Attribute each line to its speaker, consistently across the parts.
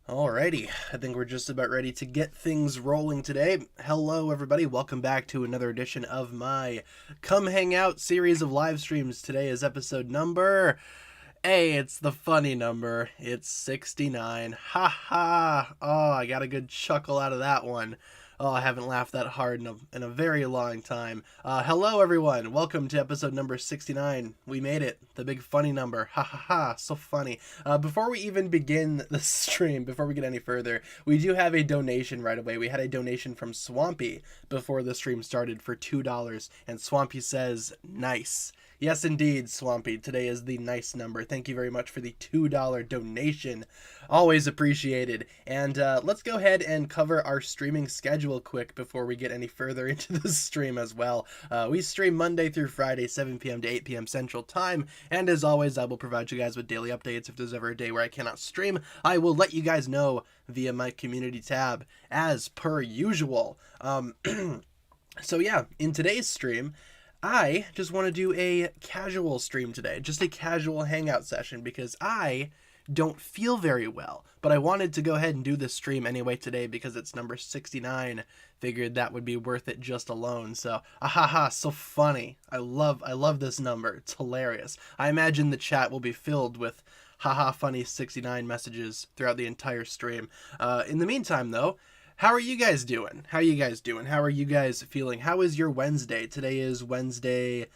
Speaker 1: Alrighty, I think we're just about ready to get things rolling today. Hello, everybody. Welcome back to another edition of my Come Hang Out series of live streams. Today is episode number. Hey, it's the funny number. It's 69. Ha ha. Oh, I got a good chuckle out of that one. Oh, I haven't laughed that hard in a very long time. Hello, everyone. Welcome to episode number 69. We made it. The big funny number. Ha ha ha. So funny. Before we even begin the stream, before we get any further, we do have a donation right away. We had a donation from Swampy before the stream started for $2, and Swampy says, nice. Yes, indeed, Swampy. Today is the nice number. Thank you very much for the $2 donation. Always appreciated. And let's go ahead and cover our streaming schedule quick before we get any further into the stream as well. We stream Monday through Friday, 7 p.m. to 8 p.m. Central Time. And as always, I will provide you guys with daily updates. If there's ever a day where I cannot stream, I will let you guys know via my community tab as per usual. So yeah, in today's stream, I just want to do a casual stream today, just a casual hangout session, because I don't feel very well, but I wanted to go ahead and do this stream anyway today because it's number 69. Figured that would be worth it just alone. So, ahaha, so funny. I love this number. It's hilarious. I imagine the chat will be filled with haha funny 69 messages throughout the entire stream. In the meantime, though, how are you guys doing? How are you guys feeling? How is your Wednesday? Today is Wednesday,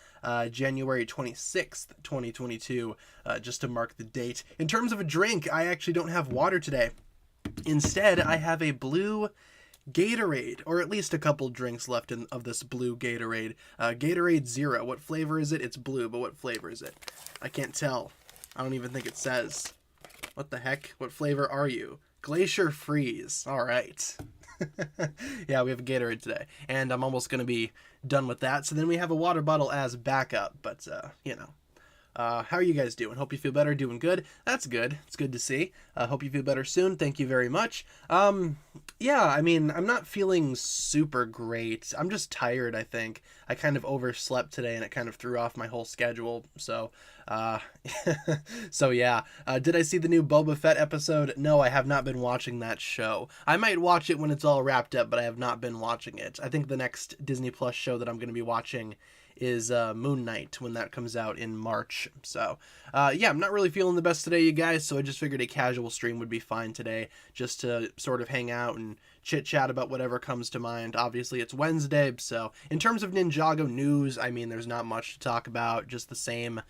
Speaker 1: January 26th, 2022, just to mark the date. In terms of a drink, I actually don't have water today. Instead, I have a blue Gatorade, or at least a couple drinks left of this blue Gatorade. Gatorade Zero. What flavor is it? It's blue, but what flavor is it? I can't tell. I don't even think it says. What the heck? What flavor are you? Glacier Freeze. All right. Yeah, we have a Gatorade today, and I'm almost going to be done with that. So then we have a water bottle as backup, but, how are you guys doing? Hope you feel better, doing good. That's good. It's good to see. Hope you feel better soon. Thank you very much. Yeah, I mean, I'm not feeling super great. I'm just tired, I think. I kind of overslept today, and it kind of threw off my whole schedule. So, so yeah. Did I see the new Boba Fett episode? No, I have not been watching that show. I might watch it when it's all wrapped up, but I have not been watching it. I think the next Disney Plus show that I'm going to be watching is Moon Knight when that comes out in March. So yeah, I'm not really feeling the best today, you guys, so I just figured a casual stream would be fine today, just to sort of hang out and chit chat about whatever comes to mind. Obviously it's Wednesday, so in terms of Ninjago news, I mean, there's not much to talk about, just the same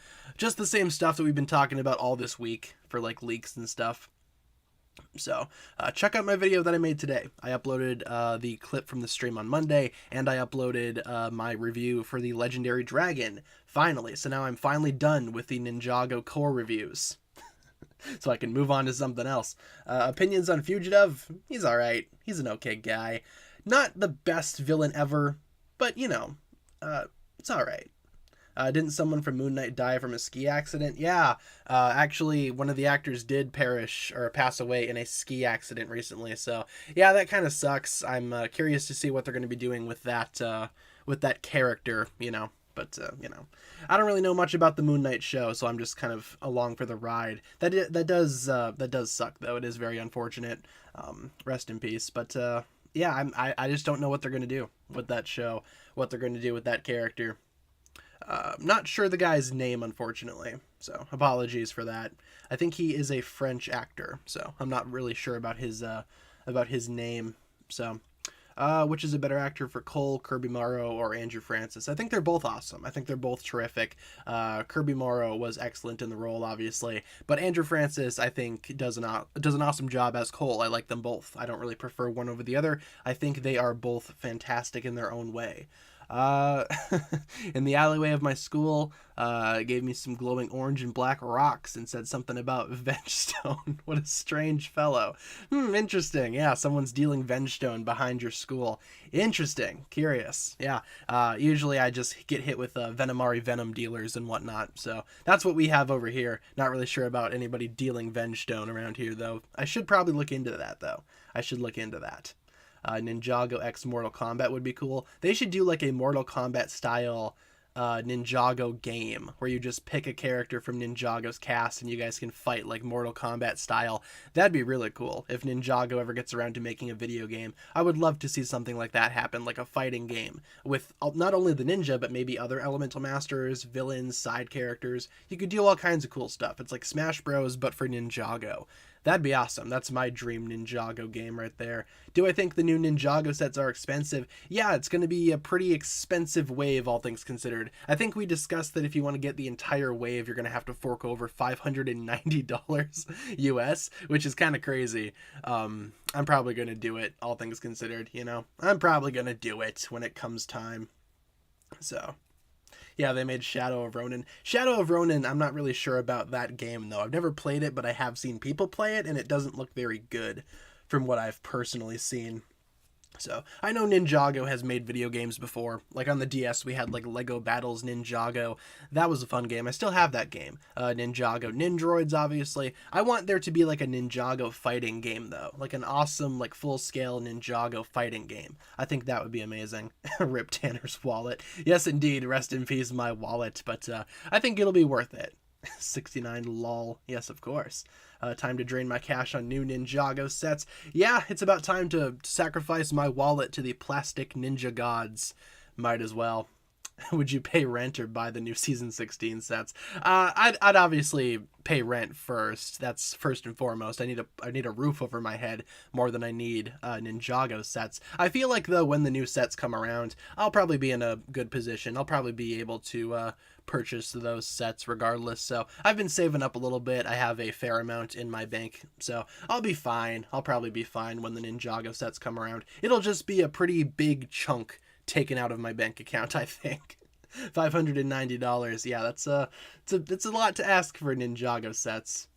Speaker 1: stuff that we've been talking about all this week for like leaks and stuff. So check out my video that I made today. I uploaded the clip from the stream on Monday, and I uploaded my review for the Legendary Dragon, finally. So now I'm finally done with the Ninjago core reviews. So I can move on to something else. Opinions on Fugitive? He's alright. He's an okay guy. Not the best villain ever, but, it's alright. Didn't someone from Moon Knight die from a ski accident? Yeah, actually, one of the actors did perish or pass away in a ski accident recently. So, yeah, that kind of sucks. I'm curious to see what they're going to be doing with that character, But, I don't really know much about the Moon Knight show, so I'm just kind of along for the ride. That does suck, though. It is very unfortunate. Rest in peace. But, yeah, I just don't know what they're going to do with that show, what they're going to do with that character. Not sure the guy's name, unfortunately, so apologies for that. I think he is a French actor, so I'm not really sure about his name. So, which is a better actor for Cole, Kirby Morrow, or Andrew Francis? I think they're both awesome. I think they're both terrific. Kirby Morrow was excellent in the role, obviously, but Andrew Francis, I think, does an awesome job as Cole. I like them both. I don't really prefer one over the other. I think they are both fantastic in their own way. In the alleyway of my school, gave me some glowing orange and black rocks and said something about Vengestone. What a strange fellow. Interesting. Yeah, someone's dealing Vengestone behind your school. Interesting. Curious. Yeah. Usually I just get hit with Venomari Venom dealers and whatnot, so that's what we have over here. Not really sure about anybody dealing Vengestone around here, though. I should probably look into that, though. Ninjago X Mortal Kombat would be cool. They should do like a Mortal Kombat style Ninjago game where you just pick a character from Ninjago's cast and you guys can fight like Mortal Kombat style. That'd be really cool if Ninjago ever gets around to making a video game. I would love to see something like that happen, like a fighting game with not only the ninja but maybe other elemental masters, villains, side characters. You could do all kinds of cool stuff. It's like Smash Bros but for Ninjago. That'd be awesome. That's my dream Ninjago game right there. Do I think the new Ninjago sets are expensive? Yeah, it's going to be a pretty expensive wave, all things considered. I think we discussed that if you want to get the entire wave, you're going to have to fork over $590 US, which is kind of crazy. I'm probably going to do it, all things considered, you know? I'm probably going to do it when it comes time. So... yeah, they made Shadow of Ronin. Shadow of Ronin, I'm not really sure about that game, though. I've never played it, but I have seen people play it, and it doesn't look very good from what I've personally seen. So, I know Ninjago has made video games before. Like on the DS, we had like Lego Battles Ninjago. That was a fun game. I still have that game. Ninjago Nindroids, obviously. I want there to be like a Ninjago fighting game, though. Like an awesome, like full-scale Ninjago fighting game. I think that would be amazing. Rip Tanner's wallet. Yes, indeed. Rest in peace, my wallet. But I think it'll be worth it. 69 lol. Yes, of course. Time to drain my cash on new Ninjago sets. Yeah, it's about time to sacrifice my wallet to the plastic ninja gods. Might as well. Would you pay rent or buy the new Season 16 sets? I'd obviously pay rent first. That's first and foremost. I need a roof over my head more than I need Ninjago sets. I feel like, though, when the new sets come around, I'll probably be in a good position. I'll probably be able to purchase those sets regardless. So I've been saving up a little bit. I have a fair amount in my bank, so I'll be fine. I'll probably be fine when the Ninjago sets come around. It'll just be a pretty big chunk taken out of my bank account, I think. $590. Yeah, that's it's a lot to ask for Ninjago sets.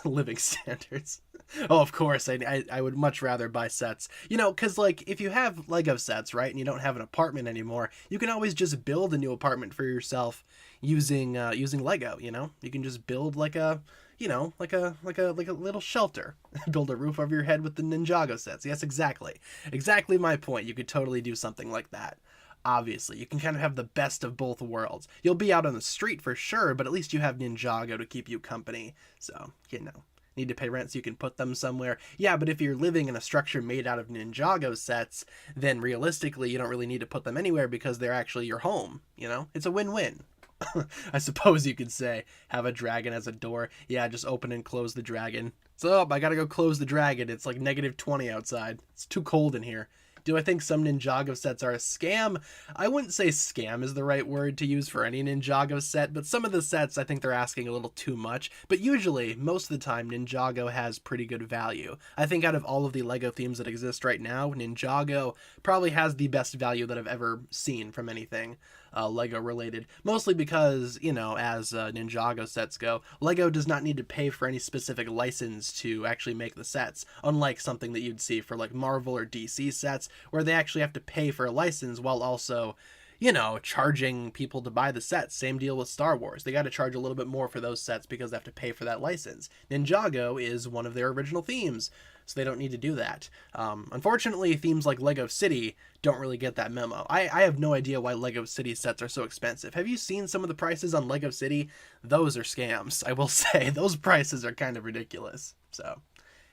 Speaker 1: Living standards. Oh, of course, I would much rather buy sets. You know, because, like, if you have Lego sets, right, and you don't have an apartment anymore, you can always just build a new apartment for yourself using Lego, you know? You can just build, like a, you know, like a little shelter. Build a roof over your head with the Ninjago sets. Yes, exactly. Exactly my point. You could totally do something like that. Obviously, you can kind of have the best of both worlds. You'll be out on the street for sure, but at least you have Ninjago to keep you company. So, you know, need to pay rent so you can put them somewhere. Yeah, but if you're living in a structure made out of Ninjago sets, then realistically, you don't really need to put them anywhere because they're actually your home, you know? It's a win-win. I suppose you could say, have a dragon as a door. Yeah, just open and close the dragon. So, I gotta go close the dragon. It's like -20 outside. It's too cold in here. Do I think some Ninjago sets are a scam? I wouldn't say scam is the right word to use for any Ninjago set, but some of the sets I think they're asking a little too much. But usually, most of the time, Ninjago has pretty good value. I think out of all of the Lego themes that exist right now, Ninjago probably has the best value that I've ever seen from anything Lego related. Mostly because, you know, as Ninjago sets go, Lego does not need to pay for any specific license to actually make the sets, unlike something that you'd see for like Marvel or DC sets, where they actually have to pay for a license while also, you know, charging people to buy the sets. Same deal with Star Wars. They got to charge a little bit more for those sets because they have to pay for that license. Ninjago is one of their original themes, so they don't need to do that. Unfortunately, themes like Lego City don't really get that memo. I have no idea why Lego City sets are so expensive. Have you seen some of the prices on Lego City? Those are scams, I will say. Those prices are kind of ridiculous. So,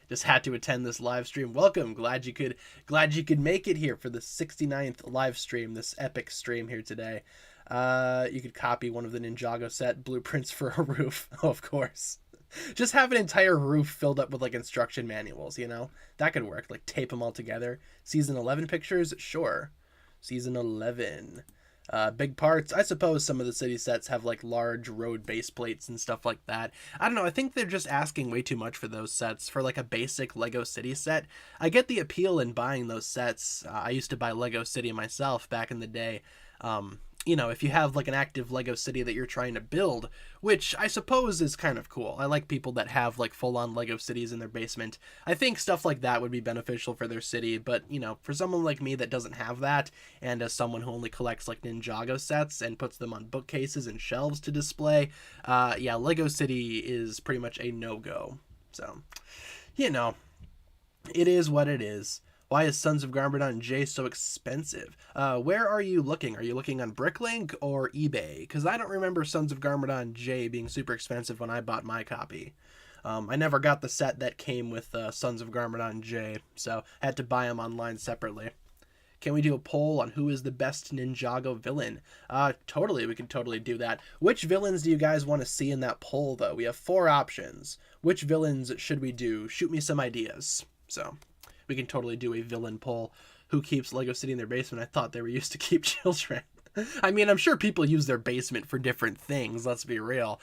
Speaker 1: just had to attend this live stream. Welcome. Glad you could make it here for the 69th live stream, this epic stream here today. You could copy one of the Ninjago set blueprints for a roof. Oh, of course. Just have an entire roof filled up with like instruction manuals, you know? That could work. Like tape them all together. Season 11 pictures? Sure. Season 11. Big parts. I suppose some of the city sets have like large road base plates and stuff like that. I don't know. I think they're just asking way too much for those sets for like a basic Lego City set. I get the appeal in buying those sets. I used to buy Lego City myself back in the day. You know, if you have like an active Lego City that you're trying to build, which I suppose is kind of cool. I like people that have like full-on Lego cities in their basement. I think stuff like that would be beneficial for their city, but you know, for someone like me that doesn't have that, and as someone who only collects like Ninjago sets and puts them on bookcases and shelves to display, yeah, Lego City is pretty much a no-go. So, you know, it is what it is. Why is Sons of Garmadon J so expensive? Where are you looking? Are you looking on Bricklink or eBay? Because I don't remember Sons of Garmadon J being super expensive when I bought my copy. I never got the set that came with Sons of Garmadon J, so I had to buy them online separately. Can we do a poll on who is the best Ninjago villain? Totally, we can totally do that. Which villains do you guys want to see in that poll, though? We have 4 options. Which villains should we do? Shoot me some ideas. So, we can totally do a villain poll. Who keeps Lego City in their basement? I thought they were used to keep children. I mean, I'm sure people use their basement for different things, let's be real.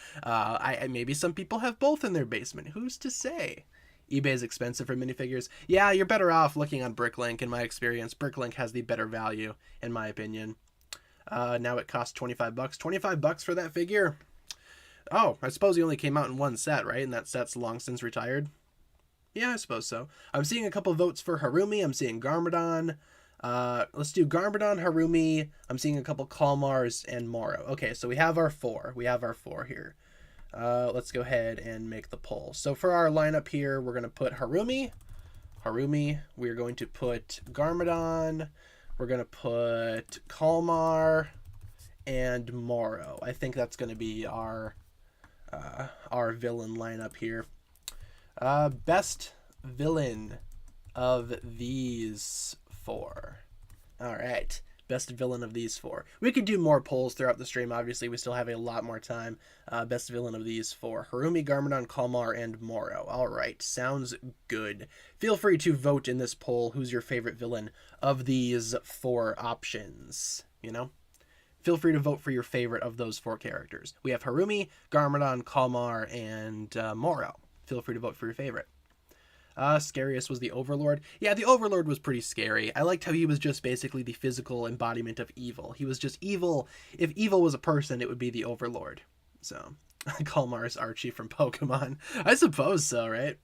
Speaker 1: Maybe some people have both in their basement. Who's to say? eBay is expensive for minifigures. Yeah, you're better off looking on Bricklink, in my experience. Bricklink has the better value, in my opinion. Now it costs $25. $25 for that figure? Oh, I suppose he only came out in one set, right? And that set's long since retired? Yeah, I suppose so. I'm seeing a couple votes for Harumi. I'm seeing Garmadon. Let's do Garmadon, Harumi. I'm seeing a couple Kalmars and Moro. Okay, so we have our 4. We have our 4 here. Let's go ahead and make the poll. So for our lineup here, we're going to put Harumi. We're going to put Garmadon. We're going to put Kalmar and Moro. I think that's going to be our villain lineup here. Best villain of these 4. All right. Best villain of these 4. We could do more polls throughout the stream. Obviously, we still have a lot more time. Best villain of these 4. Harumi, Garmadon, Kalmar, and Moro. All right. Sounds good. Feel free to vote in this poll. Who's your favorite villain of these 4 options? You know? Feel free to vote for your favorite of those 4 characters. We have Harumi, Garmadon, Kalmar, and Moro. Feel free to vote for your favorite. Scariest was the Overlord. Yeah, the Overlord was pretty scary. I liked how he was just basically the physical embodiment of evil. He was just evil. If evil was a person, it would be the Overlord. So, Kalmar's Archie from Pokemon. I suppose so, right?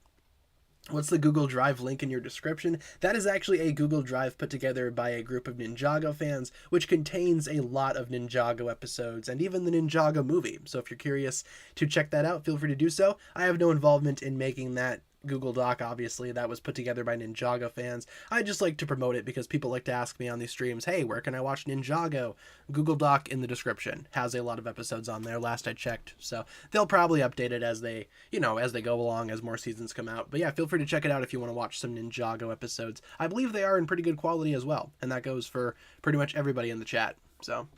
Speaker 1: What's the Google Drive link in your description? That is actually a Google Drive put together by a group of Ninjago fans, which contains a lot of Ninjago episodes and even the Ninjago movie. So if you're curious to check that out, feel free to do so. I have no involvement in making that Google Doc, obviously. That was put together by Ninjago fans. I just like to promote it because people like to ask me on these streams, hey, where can I watch Ninjago? Google Doc in the description has a lot of episodes on there, last I checked. So they'll probably update it as they, as they go along, as more seasons come out. But yeah, feel free to check it out if you want to watch some Ninjago episodes. I believe they are in pretty good quality as well. And that goes for pretty much everybody in the chat. So,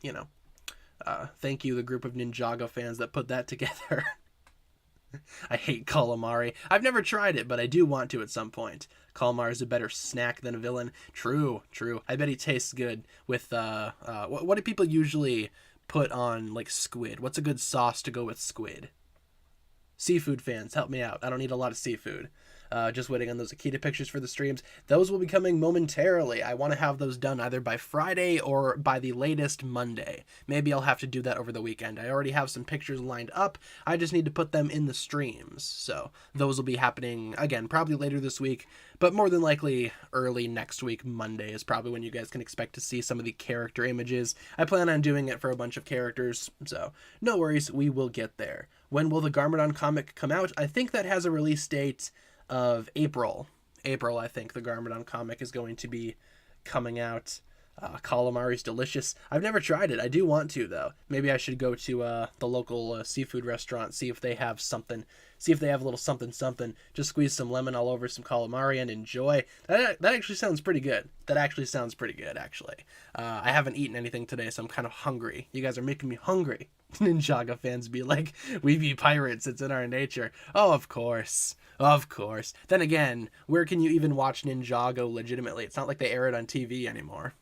Speaker 1: thank you, the group of Ninjago fans that put that together. I hate calamari. I've never tried it, but I do want to at some point. Calamari is a better snack than a villain. True. I bet he tastes good with, what do people usually put on, like, squid? What's a good sauce to go with squid? Seafood fans, help me out. I don't eat a lot of seafood. Just waiting on those Akita pictures for the streams. Those will be coming momentarily. I want to have those done either by Friday or by the latest Monday. Maybe I'll have to do that over the weekend. I already have some pictures lined up. I just need to put them in the streams. So those will be happening, again, probably later this week, but more than likely early next week. Monday is probably when you guys can expect to see some of the character images. I plan on doing it for a bunch of characters, so no worries, we will get there. When will the Garmadon comic come out? I think that has a release date of April. I think the Garmadon comic is going to be coming out. Calamari's delicious. I've never tried it. I do want to, though. Maybe I should go to the local seafood restaurant, see if they have something. See if they have a little something. Just squeeze some lemon all over some calamari and enjoy. That actually sounds pretty good. Actually. I haven't eaten anything today, so I'm kind of hungry. You guys are making me hungry. Ninjago fans be like, we be pirates, it's in our nature. Oh, of course. Then again, where can you even watch Ninjago legitimately? It's not like they air it on TV anymore,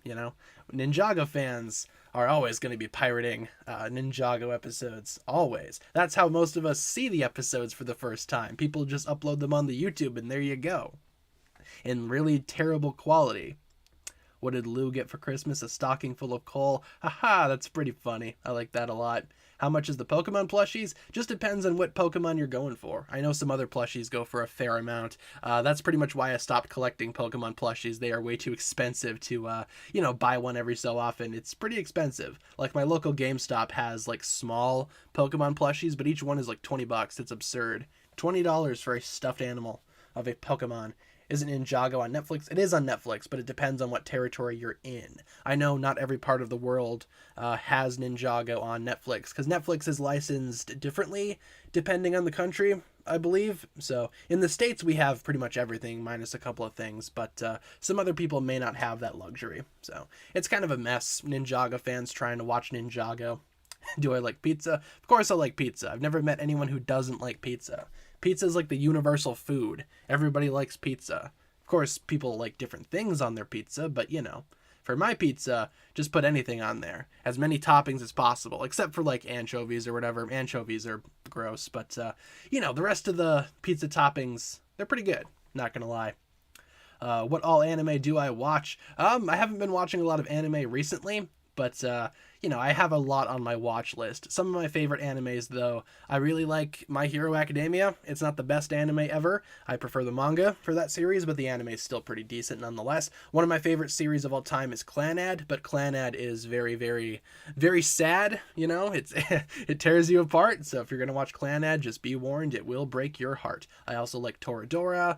Speaker 1: Ninjago fans are always going to be pirating Ninjago episodes. Always. That's how most of us see the episodes for the first time. People just upload them on the YouTube, and there you go. In really terrible quality. What did Lou get for Christmas? A stocking full of coal. Haha, that's pretty funny. I like that a lot. How much is the Pokemon plushies? Just depends on what Pokemon you're going for. I know some other plushies go for a fair amount. That's pretty much why I stopped collecting Pokemon plushies. They are way too expensive to, buy one every so often. It's pretty expensive. Like, my local GameStop has, like, small Pokemon plushies, but each one is, like, $20. It's absurd. $20 for a stuffed animal of a Pokemon Isn't Ninjago on Netflix? It is on Netflix, but it depends on what territory you're in. I know not every part of the world has Ninjago on Netflix, because Netflix is licensed differently depending on the country, I believe. So in the States, we have pretty much everything minus a couple of things, but some other people may not have that luxury. So it's kind of a mess. Ninjago fans trying to watch Ninjago. Do I like pizza? Of course I like pizza. I've never met anyone who doesn't like pizza. Pizza is like the universal food. Everybody likes pizza. Of course, people like different things on their pizza, but you know, for my pizza, just put anything on there. As many toppings as possible, except for like anchovies or whatever. Anchovies are gross, but you know, the rest of the pizza toppings, they're pretty good. Not gonna lie. What all anime do I watch? I haven't been watching a lot of anime recently, but you know, I have a lot on my watch list. Some of my favorite animes, though, I really like My Hero Academia. It's not the best anime ever. I prefer the manga for that series, but the anime is still pretty decent nonetheless. One of my favorite series of all time is Clannad, but Clannad is very, very, very sad. You know, it tears you apart. So if you're gonna watch Clannad, just be warned, it will break your heart. I also like Toradora,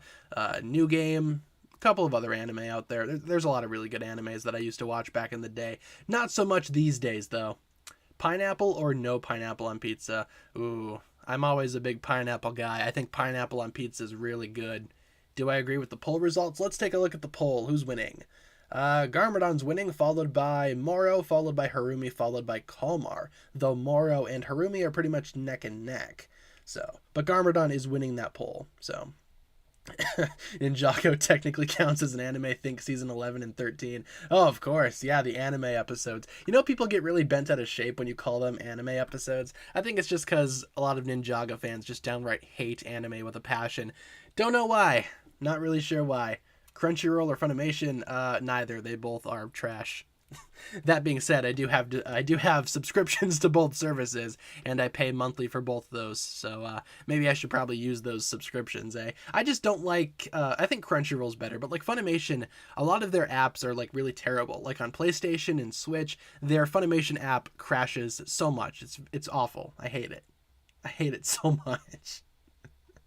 Speaker 1: New Game. Couple of other anime out there. There's a lot of really good animes that I used to watch back in the day. Not so much these days, though. Pineapple or no pineapple on pizza? Ooh, I'm always a big pineapple guy. I think pineapple on pizza is really good. Do I agree with the poll results? Let's take a look at the poll. Who's winning? Garmadon's winning, followed by Moro, followed by Harumi, followed by Kalmar. Though Moro and Harumi are pretty much neck and neck. So, but Garmadon is winning that poll, so... Ninjago technically counts as an anime. Think season 11 and 13. Oh, of course. Yeah, the anime episodes. You know, people get really bent out of shape when you call them anime episodes. I think it's just because a lot of Ninjago fans just downright hate anime with a passion. Don't know why. Not really sure why. Crunchyroll or Funimation, neither. They both are trash. That being said, I do have subscriptions to both services, and I pay monthly for both those. So maybe I should probably use those subscriptions. I just don't like. I think Crunchyroll's better, but like Funimation, a lot of their apps are like really terrible. Like on PlayStation and Switch, their Funimation app crashes so much. It's awful. I hate it. I hate it so much.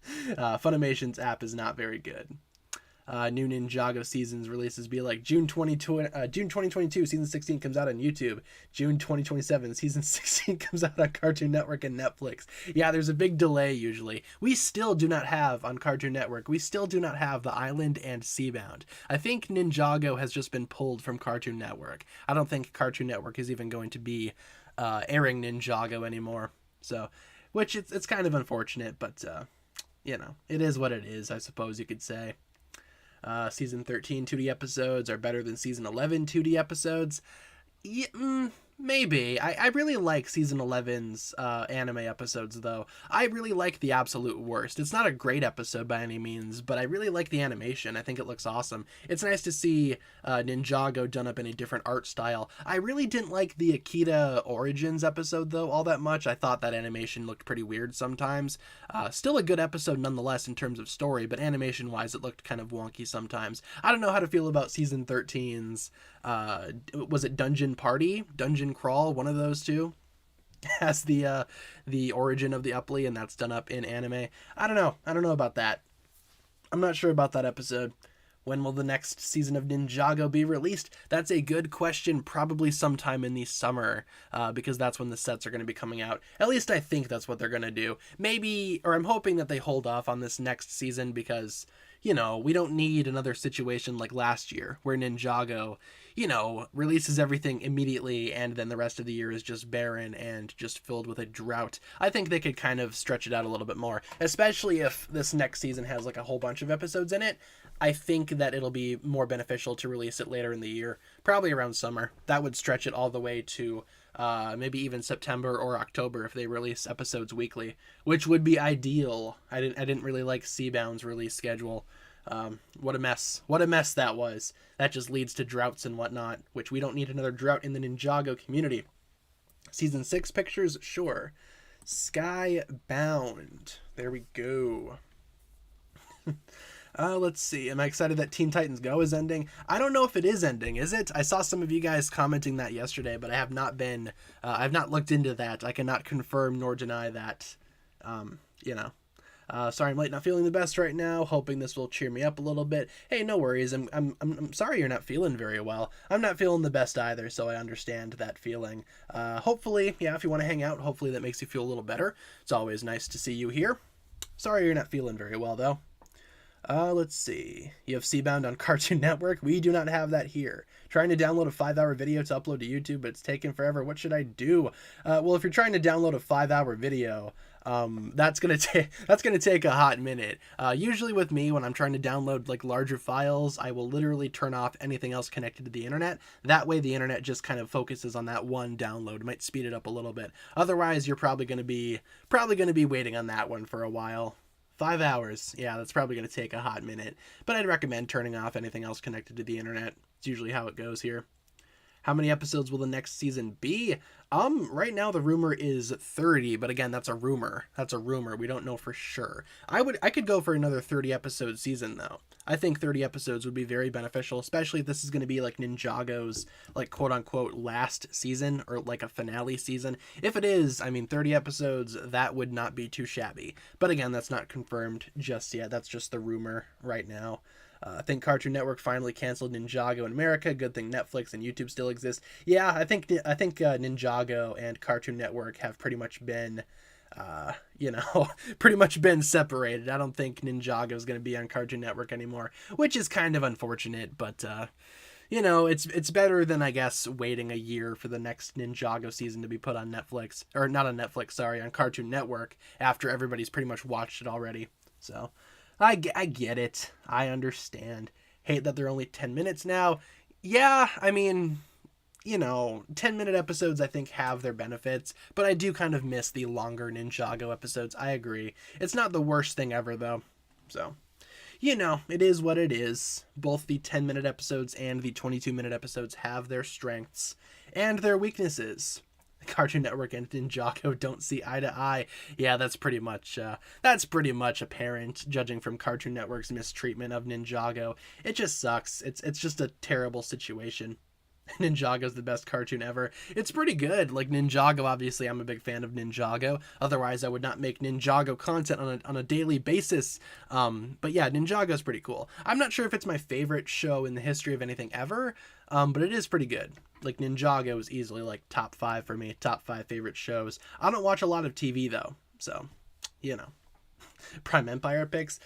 Speaker 1: Funimation's app is not very good. New Ninjago seasons releases be like June 2022 season 16 comes out on YouTube. June 2027 season 16 comes out on Cartoon Network and Netflix. Yeah, there's a big delay usually. We still do not have on Cartoon Network. We still do not have The Island and Seabound. I think Ninjago has just been pulled from Cartoon Network. I don't think Cartoon Network is even going to be airing Ninjago anymore. So, which it's kind of unfortunate, but you know, it is what it is, I suppose you could say. Season 13 2D episodes are better than season 11 2D episodes. Yeah, maybe. I really like season 11's anime episodes, though. I really like the absolute worst. It's not a great episode by any means, but I really like the animation. I think it looks awesome. It's nice to see Ninjago done up in a different art style. I really didn't like the Akita Origins episode, though, all that much. I thought that animation looked pretty weird sometimes. Still a good episode nonetheless in terms of story, but animation-wise, it looked kind of wonky sometimes. I don't know how to feel about season 13's was it Dungeon Party? Dungeon Crawl? One of those two has the origin of the Upply, and that's done up in anime. I don't know about that. I'm not sure about that episode. When will the next season of Ninjago be released? That's a good question. Probably sometime in the summer, because that's when the sets are going to be coming out. At least I think that's what they're going to do. Maybe, or I'm hoping that they hold off on this next season because, you know, we don't need another situation like last year where Ninjago, you know, releases everything immediately and then the rest of the year is just barren and just filled with a drought. I think they could kind of stretch it out a little bit more, especially if this next season has like a whole bunch of episodes in it. I think that it'll be more beneficial to release it later in the year, probably around summer. That would stretch it all the way to maybe even September or October if they release episodes weekly, which would be ideal. I didn't really like Seabound's release schedule. What a mess that was. That just leads to droughts and whatnot, which we don't need another drought in the Ninjago community. Season 6 pictures, sure. Skybound. There we go. Let's see. Am I excited that Teen Titans Go is ending? I don't know if it is ending, is it? I saw some of you guys commenting that yesterday, but I have not been, I've not looked into that. I cannot confirm nor deny that. You know, Sorry, I'm like not feeling the best right now. Hoping this will cheer me up a little bit. Hey, no worries. I'm sorry you're not feeling very well. I'm not feeling the best either, so I understand that feeling. Hopefully, yeah, if you want to hang out, hopefully that makes you feel a little better. It's always nice to see you here. Sorry you're not feeling very well though. Let's see. You have C-Bound on Cartoon Network? We do not have that here. Trying to download a 5-hour video to upload to YouTube, but it's taking forever. What should I do? Well, if you're trying to download a 5-hour video, that's gonna take a hot minute. Usually with me, when I'm trying to download like larger files, I will literally turn off anything else connected to the internet. That way, the internet just kind of focuses on that one download. It might speed it up a little bit. Otherwise, you're probably gonna be waiting on that one for a while. 5 hours. Yeah, that's probably going to take a hot minute. But I'd recommend turning off anything else connected to the internet. It's usually how it goes here. How many episodes will the next season be? Right now the rumor is 30, but again, that's a rumor. That's a rumor. We don't know for sure. I could go for another 30 episode season though. I think 30 episodes would be very beneficial, especially if this is going to be like Ninjago's like quote unquote last season or like a finale season. If it is, I mean 30 episodes, that would not be too shabby. But again, that's not confirmed just yet. That's just the rumor right now. I think Cartoon Network finally canceled Ninjago in America. Good thing Netflix and YouTube still exist. Yeah, I think Ninjago and Cartoon Network have pretty much been, pretty much been separated. I don't think Ninjago is going to be on Cartoon Network anymore, which is kind of unfortunate. But it's better than I guess waiting a year for the next Ninjago season to be put on Netflix, or not on Netflix, sorry, on Cartoon Network after everybody's pretty much watched it already. So. I get it. I understand. Hate that they're only 10 minutes now. Yeah, I mean, 10-minute episodes I think have their benefits, but I do kind of miss the longer Ninjago episodes. I agree. It's not the worst thing ever, though. So, it is what it is. Both the 10-minute episodes and the 22-minute episodes have their strengths and their weaknesses. Cartoon Network and Ninjago don't see eye to eye. Yeah, that's pretty much apparent, judging from Cartoon Network's mistreatment of Ninjago. It just sucks. It's just a terrible situation. Ninjago's the best cartoon ever. It's pretty good. Like Ninjago, obviously, I'm a big fan of Ninjago. Otherwise, I would not make Ninjago content on a daily basis. But yeah, Ninjago's pretty cool. I'm not sure if it's my favorite show in the history of anything ever, but it is pretty good. Like Ninjago is easily like top 5 for me, top 5 favorite shows. I don't watch a lot of TV though, so Prime Empire picks.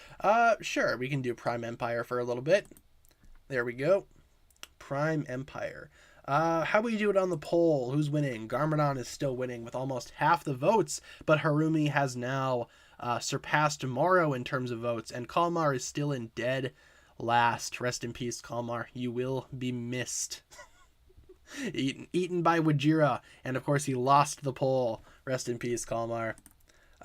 Speaker 1: Sure, we can do Prime Empire for a little bit. There we go. Prime Empire. How we do it on the poll? Who's winning? Garmadon is still winning with almost half the votes, but Harumi has now surpassed Morrow in terms of votes, and Kalmar is still in dead last. Rest in peace, Kalmar. You will be missed. Eaten by Wajira, and of course he lost the poll. Rest in peace, Kalmar.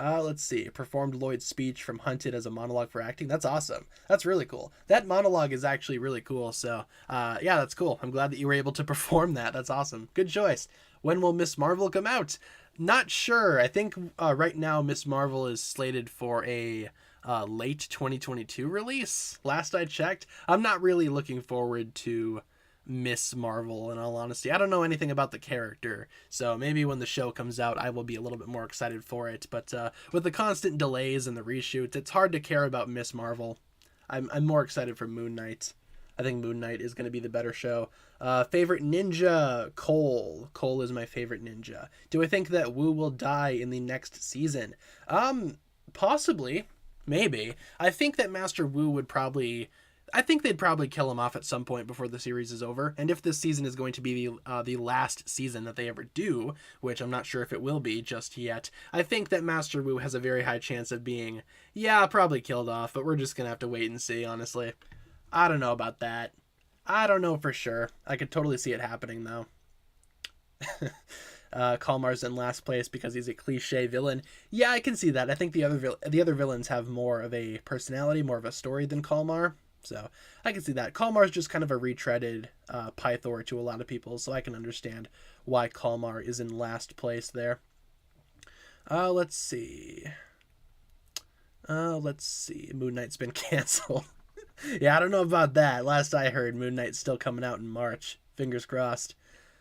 Speaker 1: Let's see. Performed Lloyd's speech from Hunted as a monologue for acting. That's awesome. That's really cool. That monologue is actually really cool. So, yeah, that's cool. I'm glad that you were able to perform that. That's awesome. Good choice. When will Miss Marvel come out? Not sure. I think right now Miss Marvel is slated for a late 2022 release. Last I checked. I'm not really looking forward to Miss Marvel, in all honesty. I don't know anything about the character, so maybe when the show comes out I will be a little bit more excited for it, but with the constant delays and the reshoots, it's hard to care about Miss Marvel. I'm more excited for Moon Knight. I think Moon Knight is going to be the better show. Favorite ninja? Cole. Cole is my favorite ninja. Do I think that Wu will die in the next season? Possibly. Maybe. I think that Master Wu would probably... I think they'd probably kill him off at some point before the series is over. And if this season is going to be the last season that they ever do, which I'm not sure if it will be just yet, I think that Master Wu has a very high chance of being, probably killed off, but we're just going to have to wait and see, honestly. I don't know about that. I don't know for sure. I could totally see it happening, though. Kalmar's in last place because he's a cliche villain. Yeah, I can see that. I think the other villains have more of a personality, more of a story than Kalmar. So I can see that. Kalmar's just kind of a retreaded Pythor to a lot of people, so I can understand why Kalmar is in last place there. Let's see. Moon Knight's been canceled. Yeah, I don't know about that. Last I heard, Moon Knight's still coming out in March. Fingers crossed.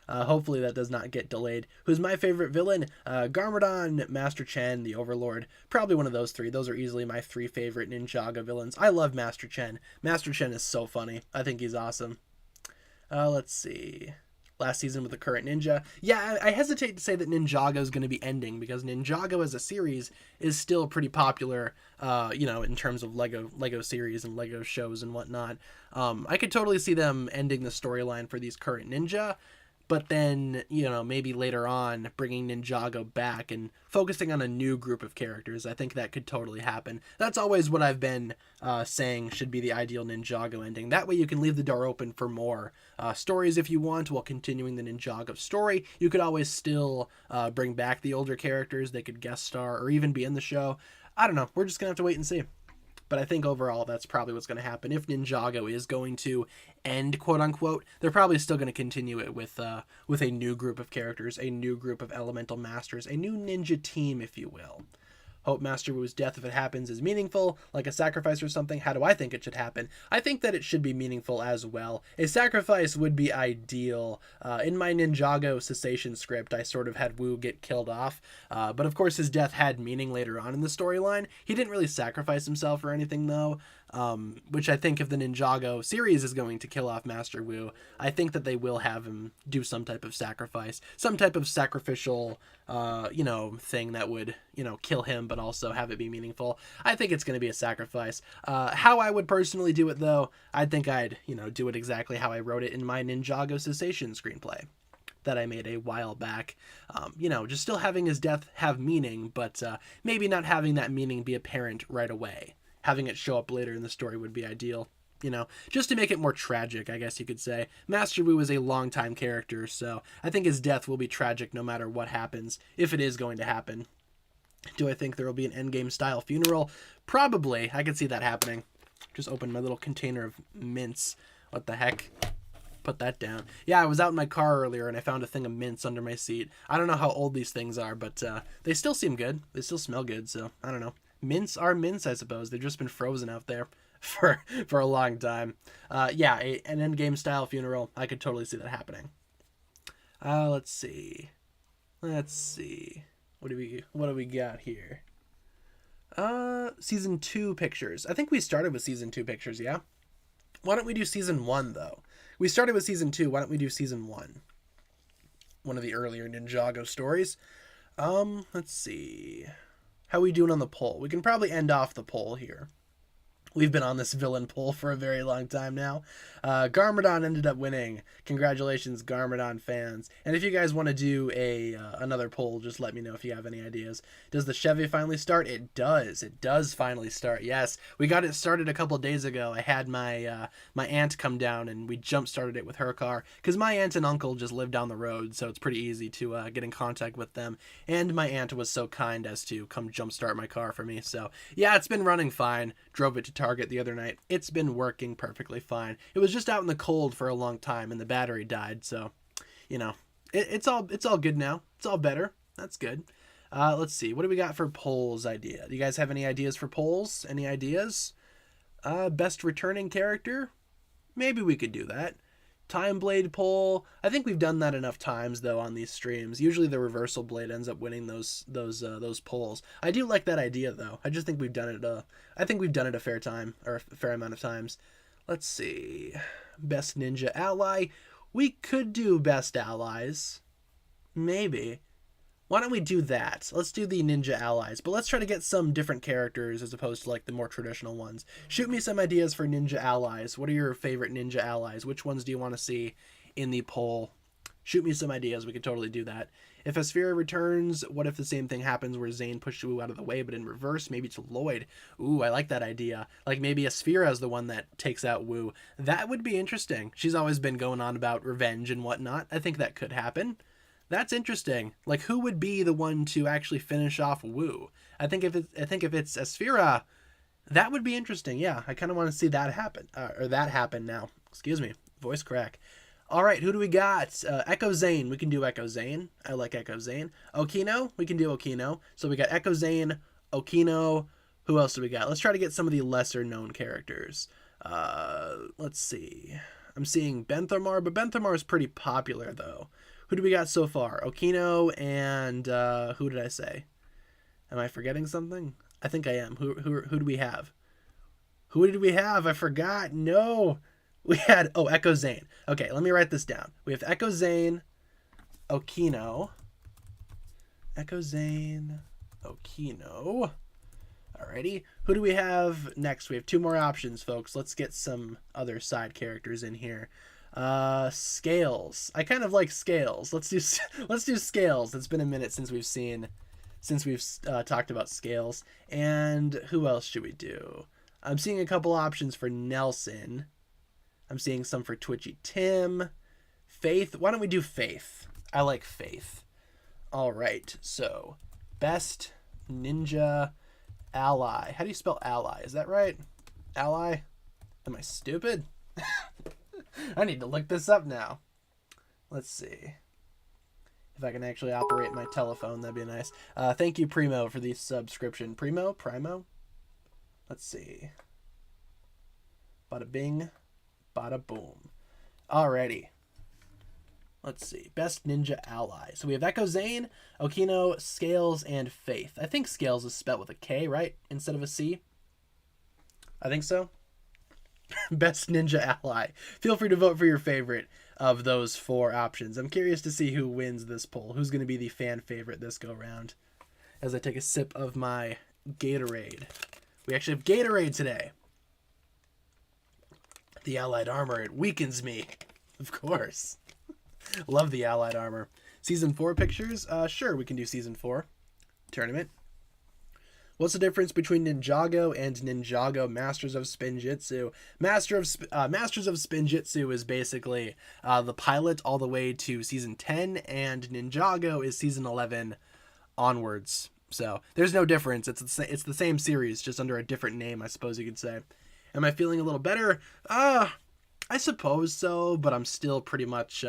Speaker 1: Hopefully that does not get delayed. Who's my favorite villain? Garmadon, Master Chen, the Overlord. Probably one of those three. Those are easily my three favorite Ninjago villains. I love Master Chen. Master Chen is so funny. I think he's awesome. Let's see. Last season with the current ninja. Yeah, I hesitate to say that Ninjago is going to be ending because Ninjago as a series is still pretty popular, in terms of Lego series and Lego shows and whatnot. I could totally see them ending the storyline for these current ninja, but then, maybe later on bringing Ninjago back and focusing on a new group of characters. I think that could totally happen. That's always what I've been saying should be the ideal Ninjago ending. That way you can leave the door open for more stories if you want while continuing the Ninjago story. You could always still bring back the older characters. They could guest star or even be in the show. I don't know. We're just going to have to wait and see. But I think overall that's probably what's going to happen. If Ninjago is going to end, quote unquote, they're probably still going to continue it with a new group of characters, a new group of elemental masters, a new ninja team, if you will. Hope Master Wu's death, if it happens, is meaningful, like a sacrifice or something. How do I think it should happen? I think that it should be meaningful as well. A sacrifice would be ideal. In my Ninjago cessation script, I sort of had Wu get killed off, but of course his death had meaning later on in the storyline. He didn't really sacrifice himself or anything, though, which I think if the Ninjago series is going to kill off Master Wu, I think that they will have him do some type of sacrifice, some type of sacrificial, thing that would, kill him, but also have it be meaningful. I think it's going to be a sacrifice. How I would personally do it, though, I think I'd, do it exactly how I wrote it in my Ninjago cessation screenplay that I made a while back. Just still having his death have meaning, but maybe not having that meaning be apparent right away. Having it show up later in the story would be ideal. Just to make it more tragic, I guess you could say. Master Wu is a long-time character, so I think his death will be tragic no matter what happens, if it is going to happen. Do I think there will be an endgame-style funeral? Probably. I could see that happening. Just opened my little container of mints. What the heck? Put that down. Yeah, I was out in my car earlier, and I found a thing of mints under my seat. I don't know how old these things are, but they still seem good. They still smell good, so I don't know. Mints are mints, I suppose. They've just been frozen out there for a long time. An endgame style funeral. I could totally see that happening. Let's see. What do we got here? Season 2 pictures. I think we started with season 2 pictures, yeah? Why don't we do season 1 though? We started with season 2. Why don't we do season 1? One of the earlier Ninjago stories. Let's see. How are we doing on the poll? We can probably end off the poll here. We've been on this villain poll for a very long time now. Garmadon ended up winning. Congratulations, Garmadon fans. And if you guys want to do another poll, just let me know if you have any ideas. Does the Chevy finally start? It does. It does finally start. Yes, we got it started a couple days ago. I had my aunt come down and we jump-started it with her car because my aunt and uncle just live down the road, so it's pretty easy to get in contact with them. And my aunt was so kind as to come jump-start my car for me. So yeah, it's been running fine. Drove it to Target the other night. It's been working perfectly fine. It was just out in the cold for a long time and the battery died, so it's all good now. It's all better. That's good. Let's see. What do we got for polls idea? Do you guys have any ideas for polls? Any ideas? Best returning character? Maybe we could do that. Time Blade poll. I think we've done that enough times though on these streams. Usually the reversal blade ends up winning those polls. I do like that idea though. I just think we've done it. I think we've done it a fair amount of times. Let's see. Best ninja ally. We could do best allies. Maybe. Why don't we do that? Let's do the ninja allies, but let's try to get some different characters as opposed to like the more traditional ones. Shoot me some ideas for ninja allies. What are your favorite ninja allies? Which ones do you want to see in the poll? Shoot me some ideas. We could totally do that. If Asphira returns, what if the same thing happens where Zane pushed Wu out of the way, but in reverse, maybe to Lloyd? Ooh, I like that idea. Like maybe Asphira is the one that takes out Wu. That would be interesting. She's always been going on about revenge and whatnot. I think that could happen. That's interesting. Like, who would be the one to actually finish off Wu? I think if it's Asphira, that would be interesting. Yeah, I kind of want to see that happen, now. Excuse me, voice crack. All right, who do we got? Echo Zane. We can do Echo Zane. I like Echo Zane. Okino. We can do Okino. So we got Echo Zane, Okino. Who else do we got? Let's try to get some of the lesser known characters. Let's see. I'm seeing Benthamar, but Benthamar is pretty popular though. Who do we got so far? Okino and who did I say? Am I forgetting something? I think I am. Who do we have? Who did we have? I forgot. No. We had, Echo Zane. Okay, let me write this down. We have Echo Zane, Okino. Echo Zane, Okino. Alrighty. Who do we have next? We have 2 more options, folks. Let's get some other side characters in here. Scales. I kind of like Scales. Let's do Scales. It's been a minute since we've talked about Scales. And who else should we do? I'm seeing a couple options for Nelson. I'm seeing some for Twitchy Tim. Faith. Why don't we do Faith? I like Faith. All right. So, best ninja ally. How do you spell ally? Is that right? Ally? Am I stupid? I need to look this up now. Let's see. If I can actually operate my telephone, that'd be nice. Thank you, Primo, for the subscription. Primo? Let's see. Bada bing, bada boom. Alrighty. Let's see. Best ninja ally. So we have Echo Zane, Okino, Scales, and Faith. I think Scales is spelled with a K, right? Instead of a C? I think so. Best ninja ally. Feel free to vote for your favorite of those 4 options. I'm curious to see who wins this poll. Who's going to be the fan favorite this go round? As I take a sip of my Gatorade. We actually have Gatorade today. The allied armor, it weakens me. Of course. Love the allied armor. Season 4 pictures? Sure, we can do Season 4. Tournament. What's the difference between Ninjago and Ninjago Masters of Spinjitzu? Masters of Spinjitzu is basically the pilot all the way to Season 10, and Ninjago is Season 11 onwards. So there's no difference. It's the same series, just under a different name, I suppose you could say. Am I feeling a little better? I suppose so, but I'm still pretty much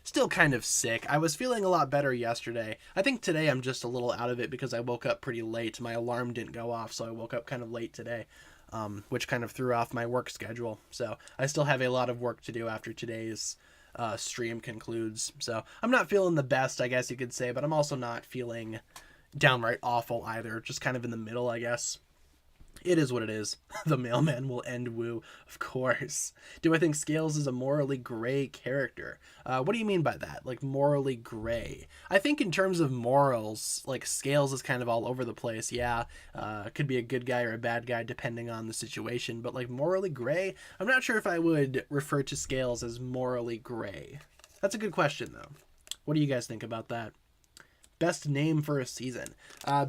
Speaker 1: still kind of sick. I was feeling a lot better yesterday. I think today I'm just a little out of it because I woke up pretty late. My alarm didn't go off, so I woke up kind of late today, which kind of threw off my work schedule. So I still have a lot of work to do after today's stream concludes. So I'm not feeling the best, I guess you could say, but I'm also not feeling downright awful either. Just kind of in the middle, I guess. It is what it is. The mailman will end woo, of course. Do I think Scales is a morally gray character? What do you mean by that? Like, morally gray? I think in terms of morals, like, Scales is kind of all over the place. Yeah, could be a good guy or a bad guy depending on the situation. But, like, morally gray? I'm not sure if I would refer to Scales as morally gray. That's a good question, though. What do you guys think about that? Best name for a season.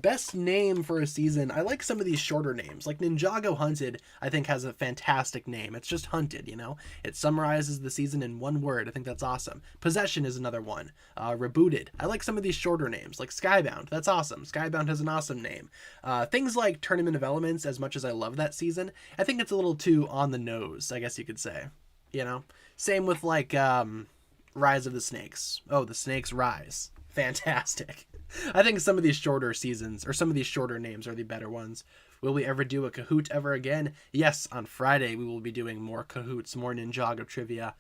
Speaker 1: Best name for a season. I like some of these shorter names. Like Ninjago Hunted, I think has a fantastic name. It's just Hunted, you know? It summarizes the season in one word. I think that's awesome. Possession is another one. Rebooted. I like some of these shorter names. Like Skybound. That's awesome. Skybound has an awesome name. Things like Tournament of Elements, as much as I love that season, I think it's a little too on the nose, I guess you could say. You know? Same with like Rise of the Snakes. Oh, the Snakes Rise. Fantastic. I think some of these shorter seasons, or some of these shorter names, are the better ones. Will we ever do a Kahoot ever again? Yes, on Friday we will be doing more Kahoots, more Ninjago trivia.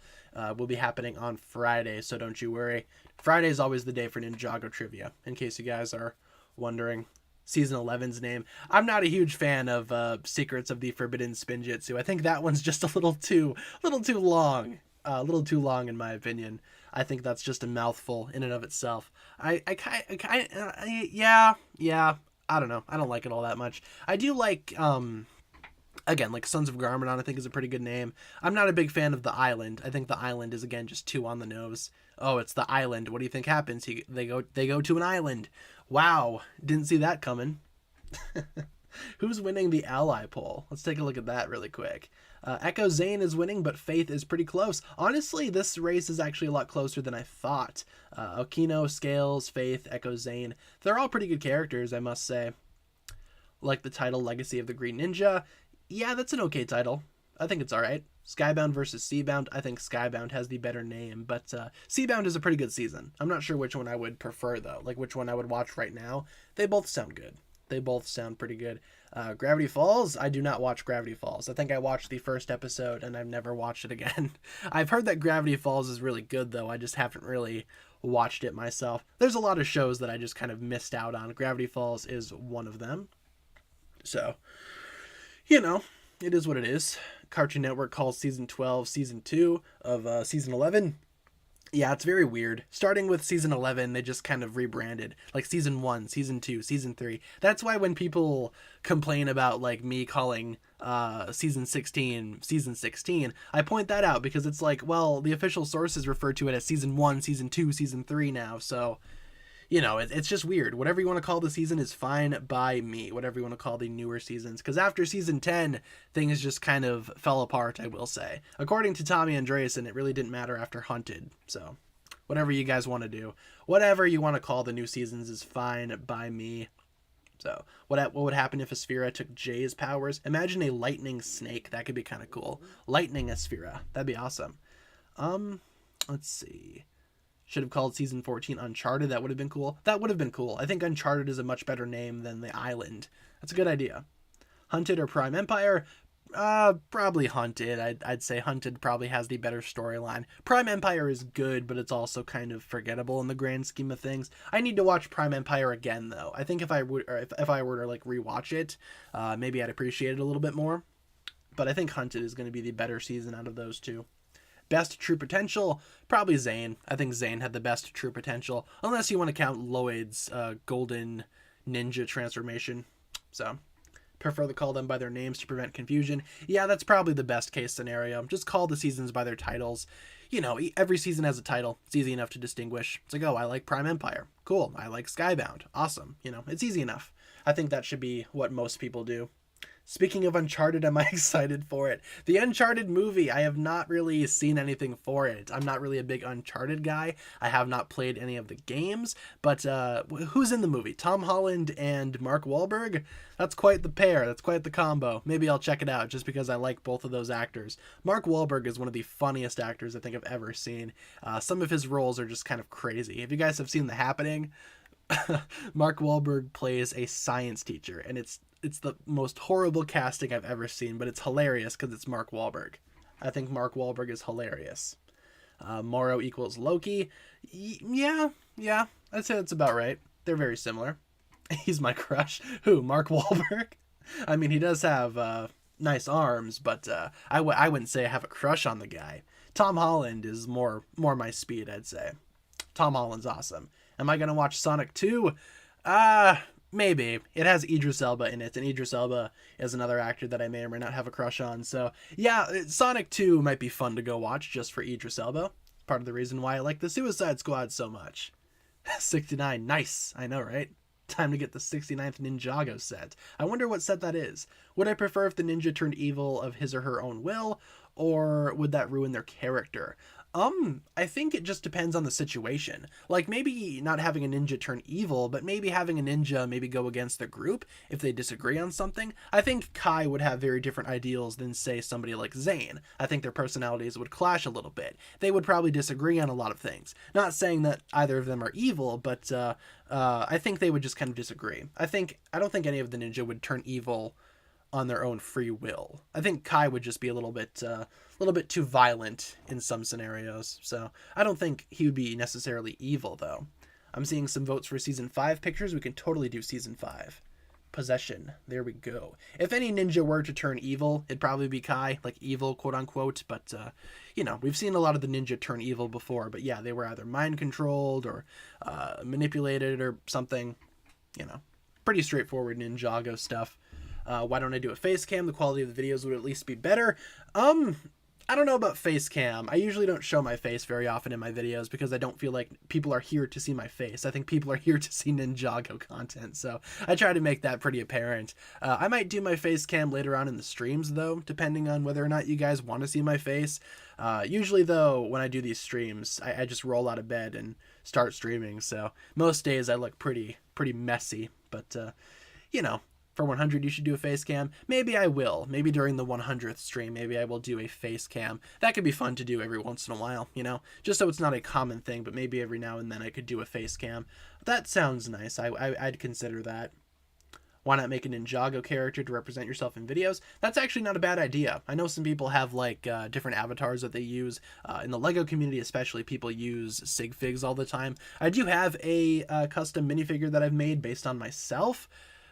Speaker 1: Will be happening on Friday, so don't you worry. Friday is always the day for Ninjago trivia, in case you guys are wondering. Season 11's name. I'm not a huge fan of Secrets of the Forbidden Spinjitzu. I think that one's just a little too long. A little too long in my opinion. I think that's just a mouthful in and of itself. Yeah, I don't know. I don't like it all that much. I do like, again, like Sons of Garmadon, I think is a pretty good name. I'm not a big fan of The Island. I think The Island is, again, just too on the nose. Oh, it's The Island. What do you think happens? They go to an island. Wow. Didn't see that coming. Who's winning the ally poll? Let's take a look at that really quick. Echo Zane is winning, but Faith is pretty close. Honestly, this race is actually a lot closer than I thought. Okino, Scales, Faith, Echo Zane. They're all pretty good characters, I must say. Like the title Legacy of the Green Ninja. Yeah, that's an okay title. I think it's alright. Skybound versus Seabound. I think Skybound has the better name, but Seabound is a pretty good season. I'm not sure which one I would prefer, though. Like, which one I would watch right now. They both sound good. They both sound pretty good. Gravity Falls? I do not watch Gravity Falls. I think I watched the first episode and I've never watched it again. I've heard that Gravity Falls is really good, though. I just haven't really watched it myself. There's a lot of shows that I just kind of missed out on. Gravity Falls is one of them. So, you know, it is what it is. Cartoon Network calls season 12 season 2 of season 11. Yeah, it's very weird. Starting with season 11, they just kind of rebranded. Like season 1, season 2, season 3. That's why when people complain about like me calling season 16 season 16, I point that out because it's like, well, the official sources refer to it as season 1, season 2, season 3 now. So, you know, it's just weird. Whatever you want to call the season is fine by me. Whatever you want to call the newer seasons. Because after season 10, things just kind of fell apart, I will say. According to Tommy Andreasen, it really didn't matter after Hunted. So, whatever you guys want to do. Whatever you want to call the new seasons is fine by me. So, what would happen if Asphera took Jay's powers? Imagine a lightning snake. That could be kind of cool. Lightning Asphera. That'd be awesome. Let's see. Should have called season 14 Uncharted. That would have been cool. That would have been cool. I think Uncharted is a much better name than The Island. That's a good idea. Hunted or Prime Empire? Probably Hunted. I'd say Hunted probably has the better storyline. Prime Empire is good, but it's also kind of forgettable in the grand scheme of things. I need to watch Prime Empire again, though. I think if I were to like rewatch it, maybe I'd appreciate it a little bit more. But I think Hunted is going to be the better season out of those two. Best true potential? Probably Zane. I think Zane had the best true potential, unless you want to count Lloyd's golden ninja transformation. So, prefer to call them by their names to prevent confusion. Yeah, that's probably the best case scenario. Just call the seasons by their titles. You know, every season has a title. It's easy enough to distinguish. It's like, oh, I like Prime Empire. Cool. I like Skybound. Awesome. You know, it's easy enough. I think that should be what most people do. Speaking of Uncharted, am I excited for it? The Uncharted movie, I have not really seen anything for it. I'm not really a big Uncharted guy. I have not played any of the games, but who's in the movie? Tom Holland and Mark Wahlberg? That's quite the pair. That's quite the combo. Maybe I'll check it out just because I like both of those actors. Mark Wahlberg is one of the funniest actors I think I've ever seen. Some of his roles are just kind of crazy. If you guys have seen The Happening, Mark Wahlberg plays a science teacher, and it's the most horrible casting I've ever seen, but it's hilarious because it's Mark Wahlberg. I think Mark Wahlberg is hilarious. Morrow equals Loki. Yeah, I'd say that's about right. They're very similar. He's my crush. Who, Mark Wahlberg? I mean, he does have nice arms, but I wouldn't say I have a crush on the guy. Tom Holland is more my speed, I'd say. Tom Holland's awesome. Am I going to watch Sonic 2? Maybe. It has Idris Elba in it, and Idris Elba is another actor that I may or may not have a crush on. So, yeah, Sonic 2 might be fun to go watch just for Idris Elba. Part of the reason why I like the Suicide Squad so much. 69, nice. I know, right? Time to get the 69th Ninjago set. I wonder what set that is. Would I prefer if the ninja turned evil of his or her own will, or would that ruin their character? I think it just depends on the situation. Like, maybe not having a ninja turn evil, but maybe having a ninja maybe go against the group if they disagree on something. I think Kai would have very different ideals than, say, somebody like Zane. I think their personalities would clash a little bit. They would probably disagree on a lot of things. Not saying that either of them are evil, but I think they would just kind of disagree. I don't think any of the ninja would turn evil on their own free will. I think Kai would just be a little bit too violent in some scenarios. So I don't think he would be necessarily evil, though. I'm seeing some votes for season 5 pictures. We can totally do season 5. Possession. There we go. If any ninja were to turn evil, it'd probably be Kai, like evil, quote unquote. But, we've seen a lot of the ninja turn evil before. But yeah, they were either mind controlled or manipulated or something. Pretty straightforward Ninjago stuff. Why don't I do a face cam? The quality of the videos would at least be better. I don't know about face cam. I usually don't show my face very often in my videos because I don't feel like people are here to see my face. I think people are here to see Ninjago content, so I try to make that pretty apparent. I might do my face cam later on in the streams, though, depending on whether or not you guys want to see my face. Usually, though, when I do these streams, I just roll out of bed and start streaming, so most days I look pretty messy, but, for 100, you should do a face cam. Maybe I will. Maybe during the 100th stream, maybe I will do a face cam. That could be fun to do every once in a while, just so it's not a common thing, but maybe every now and then I could do a face cam. That sounds nice. I'd consider that. Why not make a Ninjago character to represent yourself in videos? That's actually not a bad idea. I know some people have like different avatars that they use. In the LEGO community especially, people use sig figs all the time. I do have a custom minifigure that I've made based on myself,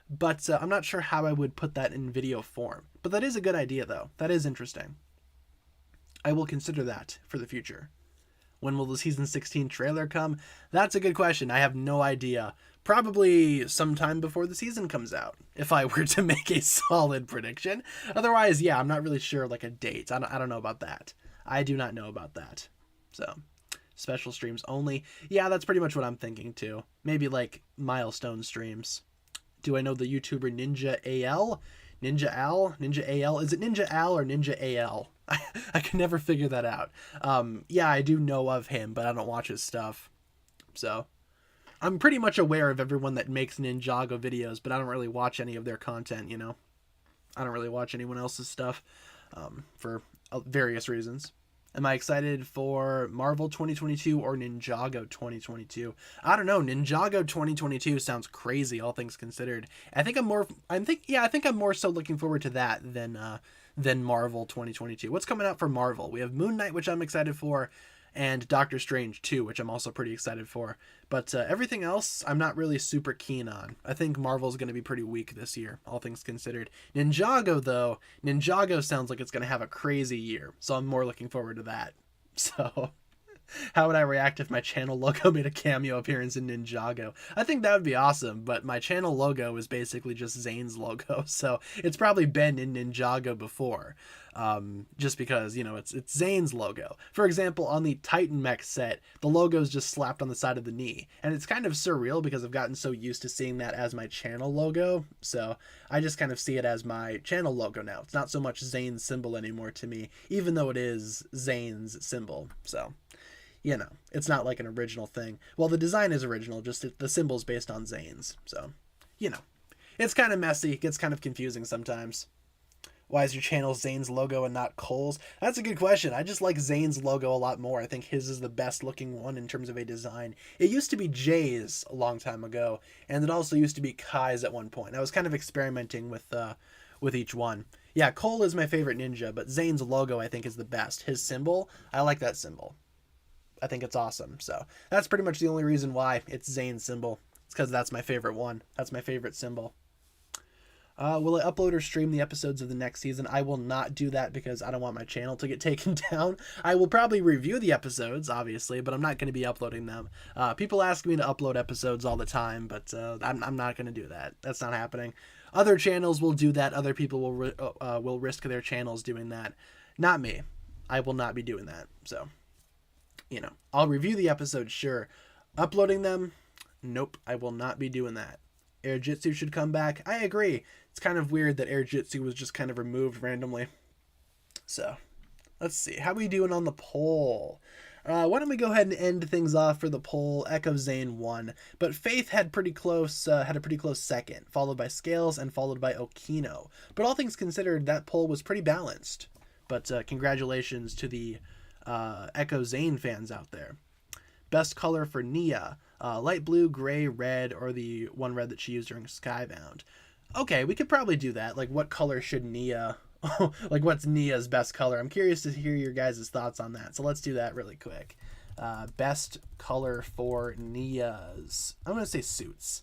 Speaker 1: but I'm not sure how I would put that in video form. But that is a good idea though. That is interesting. I will consider that for the future. When will the season 16 trailer come? That's a good question. I have no idea. Probably sometime before the season comes out, if I were to make a solid prediction. Otherwise, yeah, I'm not really sure like a date. I don't know about that. I do not know about that. So, special streams only. Yeah, that's pretty much what I'm thinking too. Maybe like milestone streams. Do I know the YouTuber Ninja AL? Ninja Al? Ninja AL? Is it Ninja Al or Ninja AL? I can never figure that out. Yeah, I do know of him, but I don't watch his stuff. So, I'm pretty much aware of everyone that makes Ninjago videos, but I don't really watch any of their content, you know? I don't really watch anyone else's stuff for various reasons. Am I excited for Marvel 2022 or Ninjago 2022? I don't know. Ninjago 2022 sounds crazy, all things considered. I think I'm more so looking forward to that than Marvel 2022. What's coming out for Marvel? We have Moon Knight, which I'm excited for, and Doctor Strange 2, which I'm also pretty excited for. But everything else, I'm not really super keen on. I think Marvel's going to be pretty weak this year, all things considered. Ninjago, though, Ninjago sounds like it's going to have a crazy year, so I'm more looking forward to that. So, how would I react if my channel logo made a cameo appearance in Ninjago? I think that would be awesome, but my channel logo is basically just Zane's logo, so it's probably been in Ninjago before. Just because, you know, it's Zane's logo. For example, on the Titan Mech set, the logo is just slapped on the side of the knee. And it's kind of surreal because I've gotten so used to seeing that as my channel logo. So I just kind of see it as my channel logo now. It's not so much Zane's symbol anymore to me, even though it is Zane's symbol. So, you know, it's not like an original thing. Well, the design is original, just the symbol's based on Zane's. So, you know, it's kind of messy. It gets kind of confusing sometimes. Why is your channel Zane's logo and not Cole's? That's a good question. I just like Zane's logo a lot more. I think his is the best looking one in terms of a design. It used to be Jay's a long time ago, and it also used to be Kai's at one point. I was kind of experimenting with each one. Yeah, Cole is my favorite ninja, but Zane's logo I think is the best. His symbol, I like that symbol. I think it's awesome. So that's pretty much the only reason why it's Zane's symbol. It's because that's my favorite one. That's my favorite symbol. Will I upload or stream the episodes of the next season? I will not do that because I don't want my channel to get taken down. I will probably review the episodes, obviously, but I'm not going to be uploading them. People ask me to upload episodes all the time, but I'm not going to do that. That's not happening. Other channels will do that. Other people will risk their channels doing that. Not me. I will not be doing that. So, you know, I'll review the episodes, sure. Uploading them? Nope, I will not be doing that. Air Jitsu should come back. I agree. It's kind of weird that Air Jitsu was just kind of removed randomly. So, let's see. How are we doing on the poll? Why don't we go ahead and end things off for the poll? Echo Zane won, but Faith had a pretty close second, followed by Scales and followed by Okino. But all things considered, that poll was pretty balanced. But congratulations to the Echo Zane fans out there. Best color for Nia. Light blue, gray, red, or the one red that she used during Skybound. Okay, we could probably do that. Like, what color should Nia... like, what's Nia's best color? I'm curious to hear your guys' thoughts on that. So let's do that really quick. Best color for Nia's... I'm going to say suits.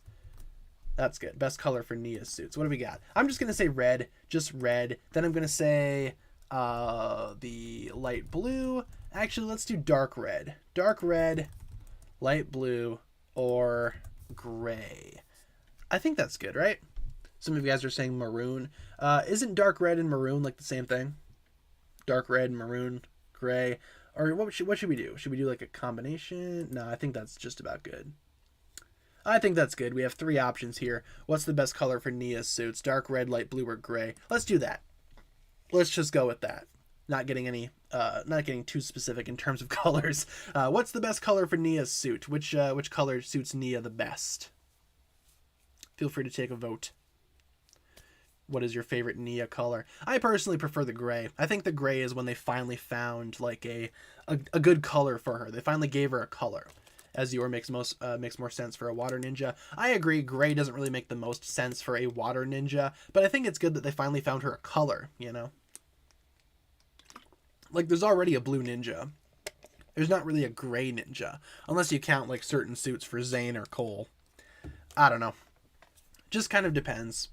Speaker 1: That's good. Best color for Nia's suits. What do we got? I'm just going to say red. Just red. Then I'm going to say the light blue. Actually, let's do dark red. Dark red, light blue, or gray. I think that's good, right? Some of you guys are saying maroon. Isn't dark red and maroon like the same thing? Dark red, maroon, gray. Or what should we do? Should we do like a combination? No, I think that's just about good. I think that's good. We have 3 options here. What's the best color for Nia's suits? Dark red, light blue, or gray? Let's do that. Let's just go with that. Not getting too specific in terms of colors. What's the best color for Nia's suit? Which color suits Nia the best? Feel free to take a vote. What is your favorite Nia color? I personally prefer the gray. I think the gray is when they finally found like a good color for her. They finally gave her a color. Azure makes more sense for a water ninja. I agree, gray doesn't really make the most sense for a water ninja, but I think it's good that they finally found her a color, you know? Like, there's already a blue ninja. There's not really a gray ninja, unless you count, like, certain suits for Zane or Cole. I don't know. Just kind of depends.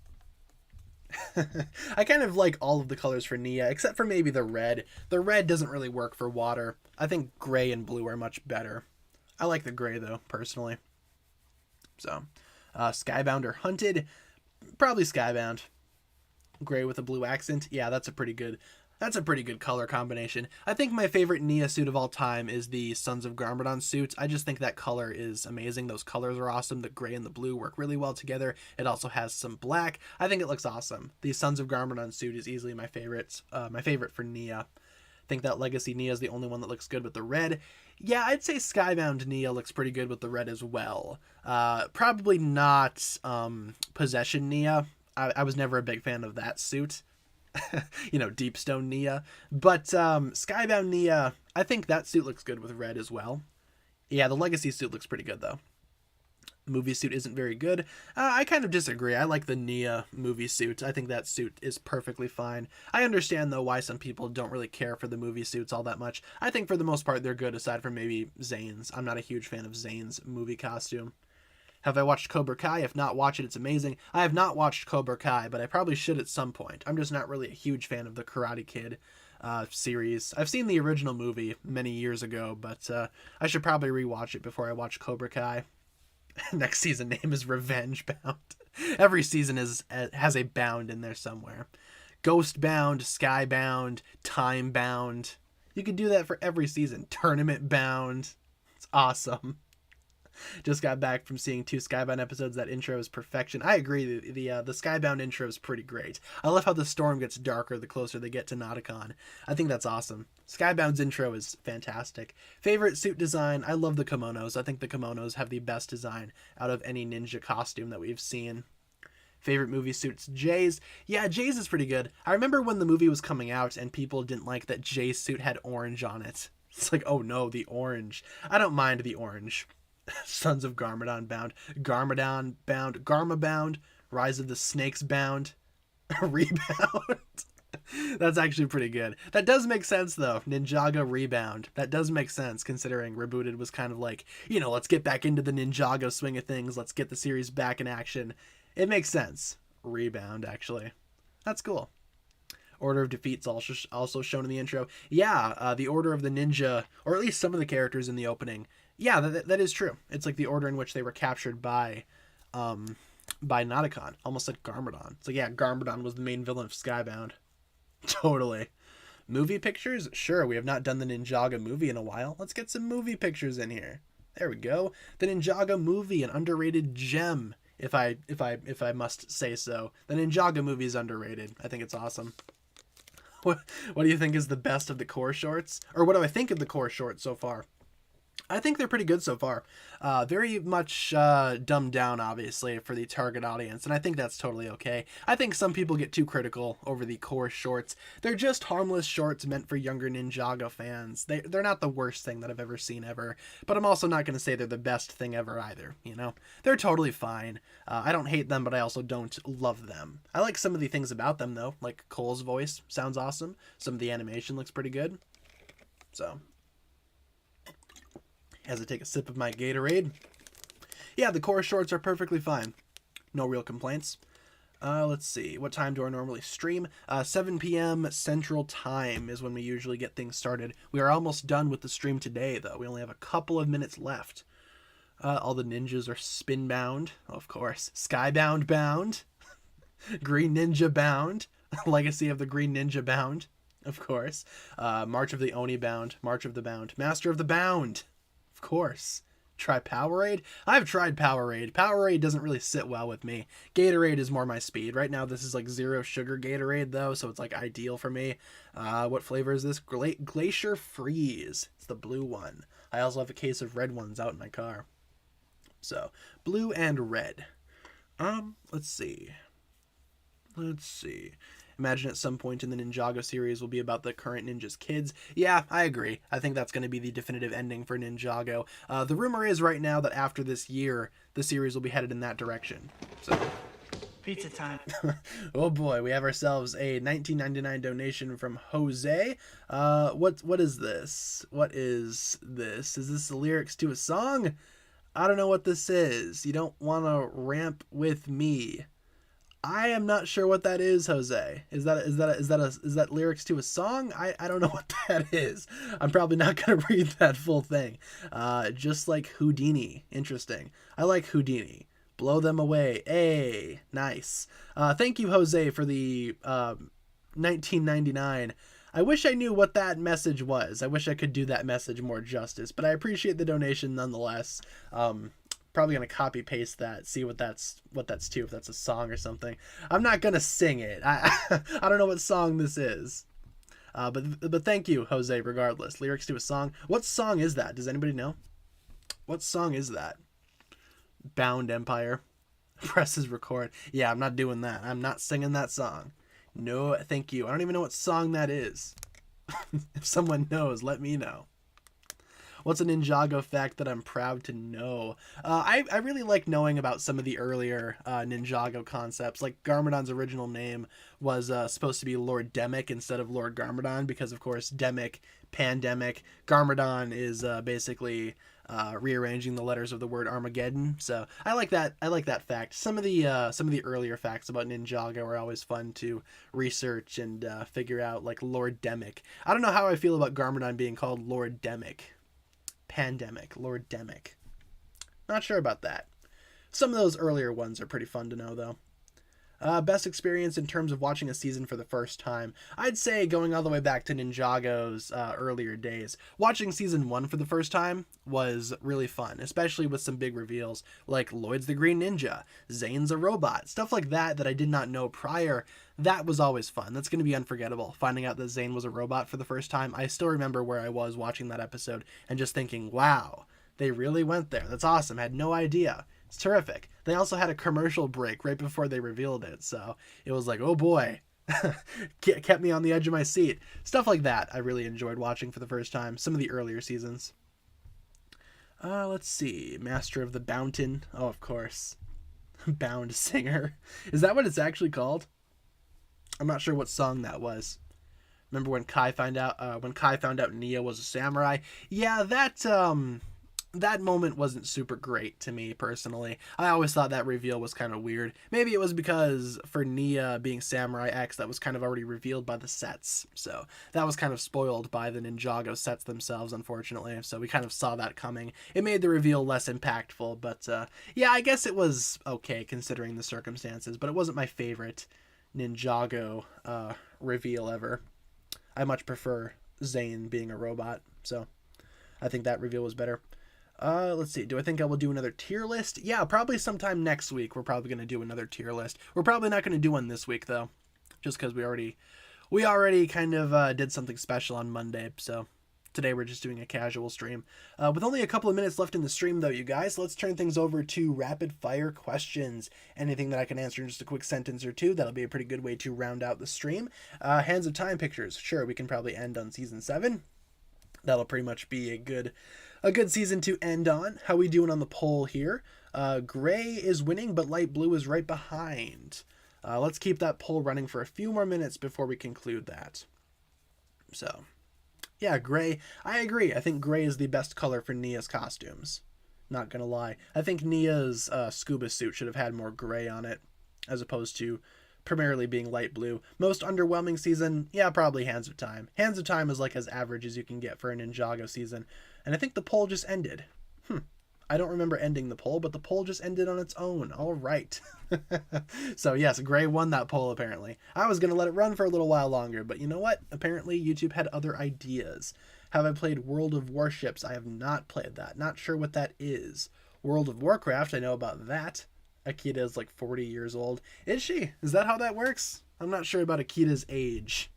Speaker 1: I kind of like all of the colors for Nia, except for maybe the red. The red doesn't really work for water. I think gray and blue are much better. I like the gray, though, personally. So, Skybound or Hunted? Probably Skybound. Gray with a blue accent? Yeah, that's a pretty good color combination. I think my favorite Nia suit of all time is the Sons of Garmadon suit. I just think that color is amazing. Those colors are awesome. The gray and the blue work really well together. It also has some black. I think it looks awesome. The Sons of Garmadon suit is easily my favorite for Nia. I think that Legacy Nia is the only one that looks good with the red. Yeah, I'd say Skybound Nia looks pretty good with the red as well. Probably not Possession Nia. I was never a big fan of that suit. You know, Deepstone Nia. But Skybound Nia, I think that suit looks good with red as well. Yeah, the Legacy suit looks pretty good, though. Movie suit isn't very good. I kind of disagree. I like the Nia movie suit. I think that suit is perfectly fine. I understand, though, why some people don't really care for the movie suits all that much. I think for the most part, they're good, aside from maybe Zane's. I'm not a huge fan of Zane's movie costume. Have I watched Cobra Kai? If not, watch it. It's amazing. I have not watched Cobra Kai, but I probably should at some point. I'm just not really a huge fan of the Karate Kid series. I've seen the original movie many years ago, but I should probably rewatch it before I watch Cobra Kai. Next season name is Revenge Bound. Every season has a bound in there somewhere. Ghost Bound, Sky Bound, Time Bound. You could do that for every season. Tournament Bound. It's awesome. Just got back from seeing 2 Skybound episodes. That intro is perfection. I agree. The Skybound intro is pretty great. I love how the storm gets darker the closer they get to Nauticon. I think that's awesome. Skybound's intro is fantastic. Favorite suit design? I love the kimonos. I think the kimonos have the best design out of any ninja costume that we've seen. Favorite movie suits? Jay's. Yeah, Jay's is pretty good. I remember when the movie was coming out and people didn't like that Jay's suit had orange on it. It's like, oh no, the orange. I don't mind the orange. Sons of Garmadon Bound, Garmadon Bound, Garma Bound, Rise of the Snakes Bound, Rebound. That's actually pretty good. That does make sense, though. Ninjago Rebound. That does make sense, considering Rebooted was kind of like, you know, let's get back into the Ninjago swing of things. Let's get the series back in action. It makes sense. Rebound, actually. That's cool. Order of Defeat's also shown in the intro. Yeah, the Order of the Ninja, or at least some of the characters in the opening. Yeah, that is true. It's like the order in which they were captured by Nauticon. Almost like Garmadon. So yeah, Garmadon was the main villain of Skybound. Totally. Movie pictures? Sure, we have not done the Ninjago movie in a while. Let's get some movie pictures in here. There we go. The Ninjago movie, an underrated gem, if I must say so. The Ninjago movie is underrated. I think it's awesome. What do you think is the best of the core shorts? Or what do I think of the core shorts so far? I think they're pretty good so far. Very much dumbed down, obviously, for the target audience, and I think that's totally okay. I think some people get too critical over the core shorts. They're just harmless shorts meant for younger Ninjago fans. They're not the worst thing that I've ever seen ever, but I'm also not going to say they're the best thing ever either, you know? They're totally fine. I don't hate them, but I also don't love them. I like some of the things about them, though, like Cole's voice sounds awesome. Some of the animation looks pretty good. So... as I take a sip of my Gatorade. Yeah, the core shorts are perfectly fine. No real complaints. Let's see. What time do I normally stream? 7 p.m. Central Time is when we usually get things started. We are almost done with the stream today, though. We only have a couple of minutes left. All the ninjas are spin-bound, of course. Skybound bound. Green Ninja bound. Legacy of the Green Ninja bound, of course. March of the Oni bound. March of the Bound. Master of the Bound. Of course. Try Powerade? I've tried Powerade. Powerade doesn't really sit well with me. Gatorade is more my speed. Right now, this is like 0 sugar Gatorade, though, so it's like ideal for me. What flavor is this? Glacier Freeze. It's the blue one. I also have a case of red ones out in my car. So, blue and red. Let's see. Imagine at some point in the Ninjago series will be about the current ninjas' kids. Yeah, I agree. I think that's going to be the definitive ending for Ninjago. The rumor is right now that after this year, the series will be headed in that direction. So...
Speaker 2: Pizza time.
Speaker 1: Oh boy, we have ourselves a $19.99 donation from Jose. What is this? What is this? Is this the lyrics to a song? I don't know what this is. You don't want to ramp with me. I am not sure what that is, Jose. Is that lyrics to a song? I don't know what that is. I'm probably not gonna read that full thing. Just like Houdini. Interesting. I like Houdini. Blow them away. Hey, nice. Thank you, Jose, for the $19.99. I wish I knew what that message was. I wish I could do that message more justice, but I appreciate the donation nonetheless. Probably gonna copy paste that, see what that's to, if that's a song or something. I'm not gonna sing it. I don't know what song this is. But thank you, Jose, regardless. Lyrics to a song. What song is that? Does anybody know? What song is that? Bound Empire. Presses record. Yeah, I'm not doing that. I'm not singing that song. No, thank you. I don't even know what song that is. If someone knows, let me know. What's a Ninjago fact that I'm proud to know? I really like knowing about some of the earlier Ninjago concepts. Like Garmadon's original name was supposed to be Lord Demic instead of Lord Garmadon, because of course Demic, pandemic. Garmadon is basically rearranging the letters of the word Armageddon. So I like that. I like that fact. Some of the earlier facts about Ninjago are always fun to research and figure out. Like Lord Demic. I don't know how I feel about Garmadon being called Lord Demic. Pandemic, Lord Demic. Not sure about that. Some of those earlier ones are pretty fun to know, though. Best experience in terms of watching a season for the first time. I'd say going all the way back to Ninjago's earlier days. Watching season 1 for the first time was really fun, especially with some big reveals like Lloyd's the Green Ninja, Zane's a robot, stuff like that I did not know prior. That was always fun. That's going to be unforgettable. Finding out that Zane was a robot for the first time. I still remember where I was watching that episode and just thinking, wow, they really went there. That's awesome. I had no idea. It's terrific. They also had a commercial break right before they revealed it, so it was like, oh boy, kept me on the edge of my seat. Stuff like that I really enjoyed watching for the first time. Some of the earlier seasons. Let's see. Master of the Bountain. Oh, of course. Bound Singer. Is that what it's actually called? I'm not sure what song that was. Remember when Kai found out Nia was a samurai? Yeah, that moment wasn't super great to me personally. I always thought that reveal was kind of weird. Maybe it was because for Nia being Samurai X, that was kind of already revealed by the sets. So that was kind of spoiled by the Ninjago sets themselves, unfortunately. So we kind of saw that coming. It made the reveal less impactful, but yeah, I guess it was okay considering the circumstances, but it wasn't my favorite Ninjago reveal ever. I much prefer Zane being a robot, so I think that reveal was better. Let's see. Do I think I will do another tier list? Yeah, probably sometime next week. We're probably going to do another tier list. We're probably not going to do one this week, though, just because we already kind of did something special on Monday, so today we're just doing a casual stream. With only a couple of minutes left in the stream, though, you guys, let's turn things over to rapid-fire questions. Anything that I can answer in just a quick sentence or two, that'll be a pretty good way to round out the stream. Hands of Time pictures. Sure, we can probably end on Season 7. That'll pretty much be a good season to end on. How we doing on the poll here? Gray is winning, but light blue is right behind. Let's keep that poll running for a few more minutes before we conclude that. So, yeah, gray. I agree. I think gray is the best color for Nia's costumes. Not gonna lie. I think Nia's scuba suit should have had more gray on it, as opposed to primarily being light blue. Most underwhelming season, yeah, probably Hands of Time. Hands of Time is like as average as you can get for a Ninjago season. And I think the poll just ended. I don't remember ending the poll, but the poll just ended on its own. All right. So yes, Gray won that poll apparently. I was going to let it run for a little while longer, but you know what? Apparently YouTube had other ideas. Have I played World of Warships? I have not played that. Not sure what that is. World of Warcraft, I know about that. Akita is like 40 years old. Is she? Is that how that works? I'm not sure about Akita's age.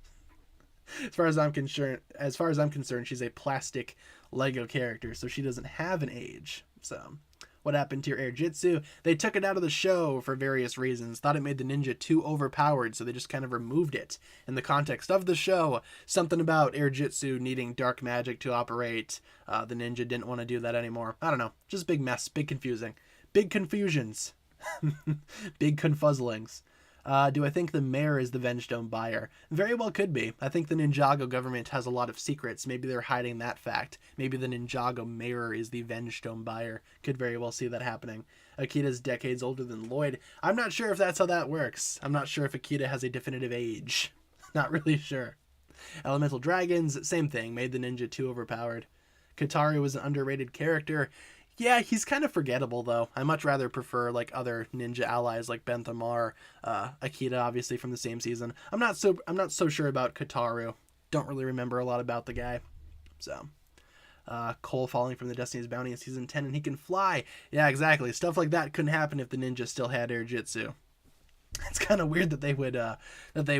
Speaker 1: As far as I'm concerned, she's a plastic Lego character, so she doesn't have an age. So What happened to your air jitsu? They took it out of the show for various reasons. Thought it made the ninja too overpowered, so they just kind of removed it. In the context of the show, something about air jitsu needing dark magic to operate. The ninja didn't want to do that anymore. I don't know. Just big mess. Big confusing. Big confusions. Big confuzzlings. Do I think the mayor is the Vengestone buyer? Very well could be. I think the Ninjago government has a lot of secrets. Maybe they're hiding that fact. Maybe the Ninjago mayor is the Vengestone buyer. Could very well see that happening. Akita's decades older than Lloyd. I'm not sure if that's how that works. I'm not sure if Akita has a definitive age. Not really sure. Elemental dragons, same thing. Made the ninja too overpowered. Kataru was an underrated character. Yeah, he's kind of forgettable, though. I much rather prefer, like, other ninja allies like Benthamar, Akita, obviously, from the same season. I'm not so sure about Kataru. Don't really remember a lot about the guy. So, Cole falling from the Destiny's Bounty in Season 10, and he can fly. Yeah, exactly. Stuff like that couldn't happen if the ninja still had air jitsu. It's kind of weird that they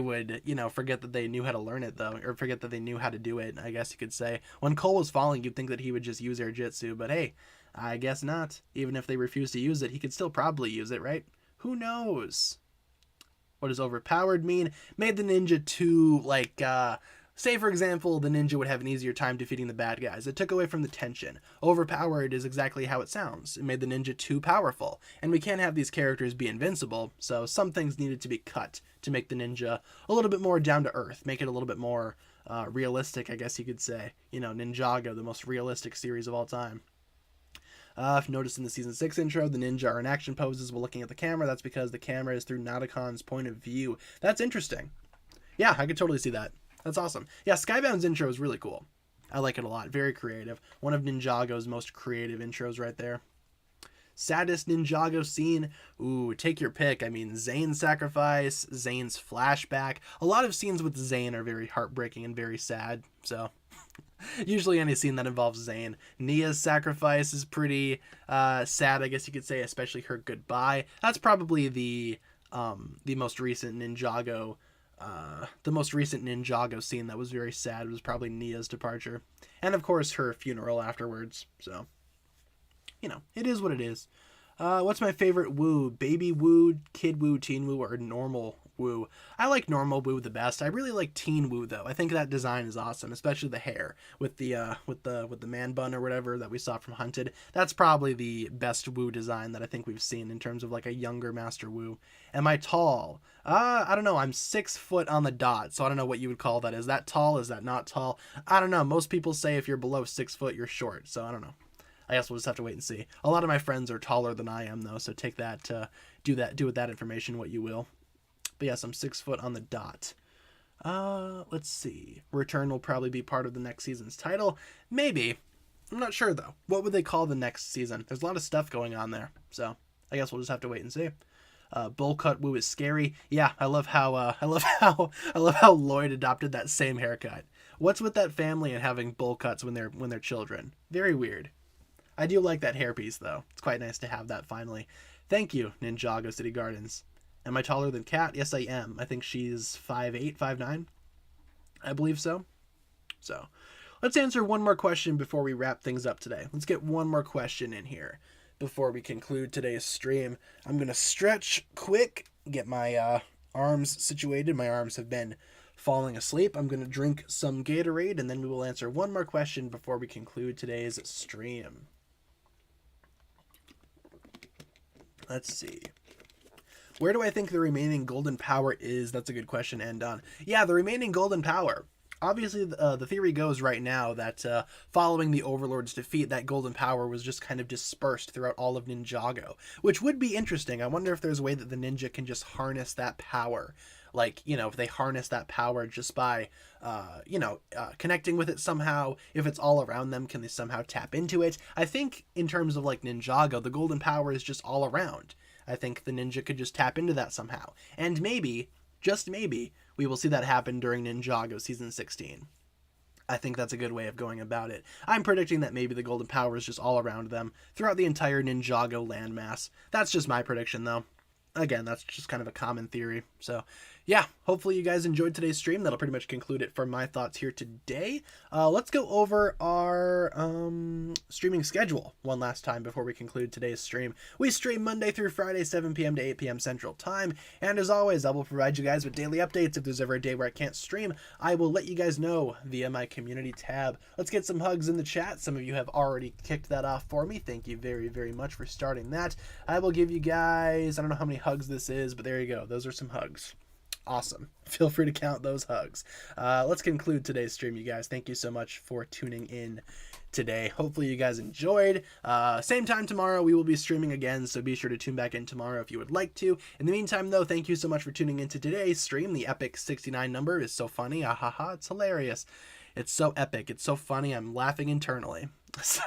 Speaker 1: would, you know, forget that they knew how to learn it, though, or forget that they knew how to do it, I guess you could say. When Cole was falling, you'd think that he would just use air jitsu, but hey, I guess not. Even if they refuse to use it, he could still probably use it, right? Who knows? What does overpowered mean? Made the ninja too, like, say, for example, the ninja would have an easier time defeating the bad guys. It took away from the tension. Overpowered is exactly how it sounds. It made the ninja too powerful. And we can't have these characters be invincible, so some things needed to be cut to make the ninja a little bit more down to earth, make it a little bit more realistic, I guess you could say. You know, Ninjago, the most realistic series of all time. If you notice in the Season 6 intro, the ninja are in action poses while looking at the camera. That's because the camera is through Nautocon's point of view. That's interesting. Yeah, I could totally see that. That's awesome. Yeah, Skybound's intro is really cool. I like it a lot. Very creative. One of Ninjago's most creative intros right there. Saddest Ninjago scene? Ooh, take your pick. I mean, Zane's sacrifice, Zane's flashback. A lot of scenes with Zane are very heartbreaking and very sad, so... Usually any scene that involves Zane. Nia's sacrifice is pretty sad, I guess you could say, especially her goodbye. That's probably the most recent Ninjago scene that was very sad was probably Nia's departure. And of course her funeral afterwards. So, you know, it is what it is. What's my favorite woo? Baby woo, kid woo, teen woo, or normal woo? I like normal woo the best. I really like teen woo though. I think that design is awesome, especially the hair with the man bun or whatever that we saw from Hunted. That's probably the best woo design that I think we've seen in terms of like a younger Master Woo. Am I tall? I don't know. I'm 6 foot on the dot, so I don't know what you would call that. Is that tall? Is that not tall? I don't know. Most people say if you're below 6 foot, you're short. So I don't know. I guess we'll just have to wait and see. A lot of my friends are taller than I am, though, so take that, do with that information what you will. But yes, I'm 6 foot on the dot. Let's see. Return will probably be part of the next season's title. Maybe. I'm not sure, though. What would they call the next season? There's a lot of stuff going on there, so I guess we'll just have to wait and see. Bowl cut woo is scary. Yeah, I love how Lloyd adopted that same haircut. What's with that family and having bowl cuts when they're children? Very weird. I do like that hairpiece, though. It's quite nice to have that finally. Thank you, Ninjago City Gardens. Am I taller than Kat? Yes, I am. I think she's 5'8", 5'9". I believe so. So, let's answer one more question before we wrap things up today. Let's get one more question in here before we conclude today's stream. I'm going to stretch quick, get my arms situated. My arms have been falling asleep. I'm going to drink some Gatorade, and then we will answer one more question before we conclude today's stream. Let's see. Where do I think the remaining golden power is? That's a good question, and yeah, the remaining golden power. Obviously, the theory goes right now that following the Overlord's defeat, that golden power was just kind of dispersed throughout all of Ninjago, which would be interesting. I wonder if there's a way that the ninja can just harness that power. Like, you know, if they harness that power just by, connecting with it somehow, if it's all around them, can they somehow tap into it? I think in terms of like Ninjago, the golden power is just all around. I think the ninja could just tap into that somehow. And maybe, just maybe, we will see that happen during Ninjago Season 16. I think that's a good way of going about it. I'm predicting that maybe the golden power is just all around them throughout the entire Ninjago landmass. That's just my prediction, though. Again, that's just kind of a common theory. So, yeah, hopefully you guys enjoyed today's stream. That'll pretty much conclude it for my thoughts here today. Let's go over our streaming schedule one last time before we conclude today's stream. We stream Monday through Friday, 7 p.m. to 8 p.m. Central Time. And as always, I will provide you guys with daily updates. If there's ever a day where I can't stream, I will let you guys know via my community tab. Let's get some hugs in the chat. Some of you have already kicked that off for me. Thank you very, very much for starting that. I will give you guys, I don't know how many hugs this is, but there you go. Those are some hugs. Awesome. Feel free to count those hugs. Let's conclude today's stream, you guys. Thank you so much for tuning in today. Hopefully you guys enjoyed. Same time tomorrow, we will be streaming again, so be sure to tune back in tomorrow if you would like to. In the meantime, though, thank you so much for tuning into today's stream. The epic 69 number is so funny. Ahaha, it's hilarious. It's so epic. It's so funny. I'm laughing internally. So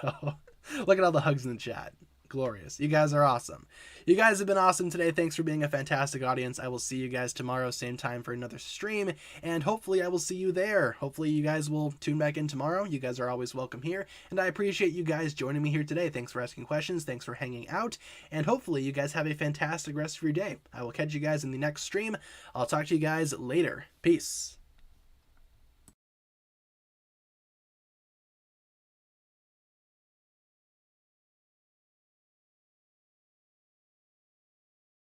Speaker 1: look at all the hugs in the chat. Glorious. You guys are awesome. You guys have been awesome today. Thanks for being a fantastic audience. I will see you guys tomorrow, same time for another stream, and hopefully I will see you there. Hopefully you guys will tune back in tomorrow. You guys are always welcome here, and I appreciate you guys joining me here today. Thanks for asking questions. Thanks for hanging out, and hopefully you guys have a fantastic rest of your day. I will catch you guys in the next stream. I'll talk to you guys later. Peace.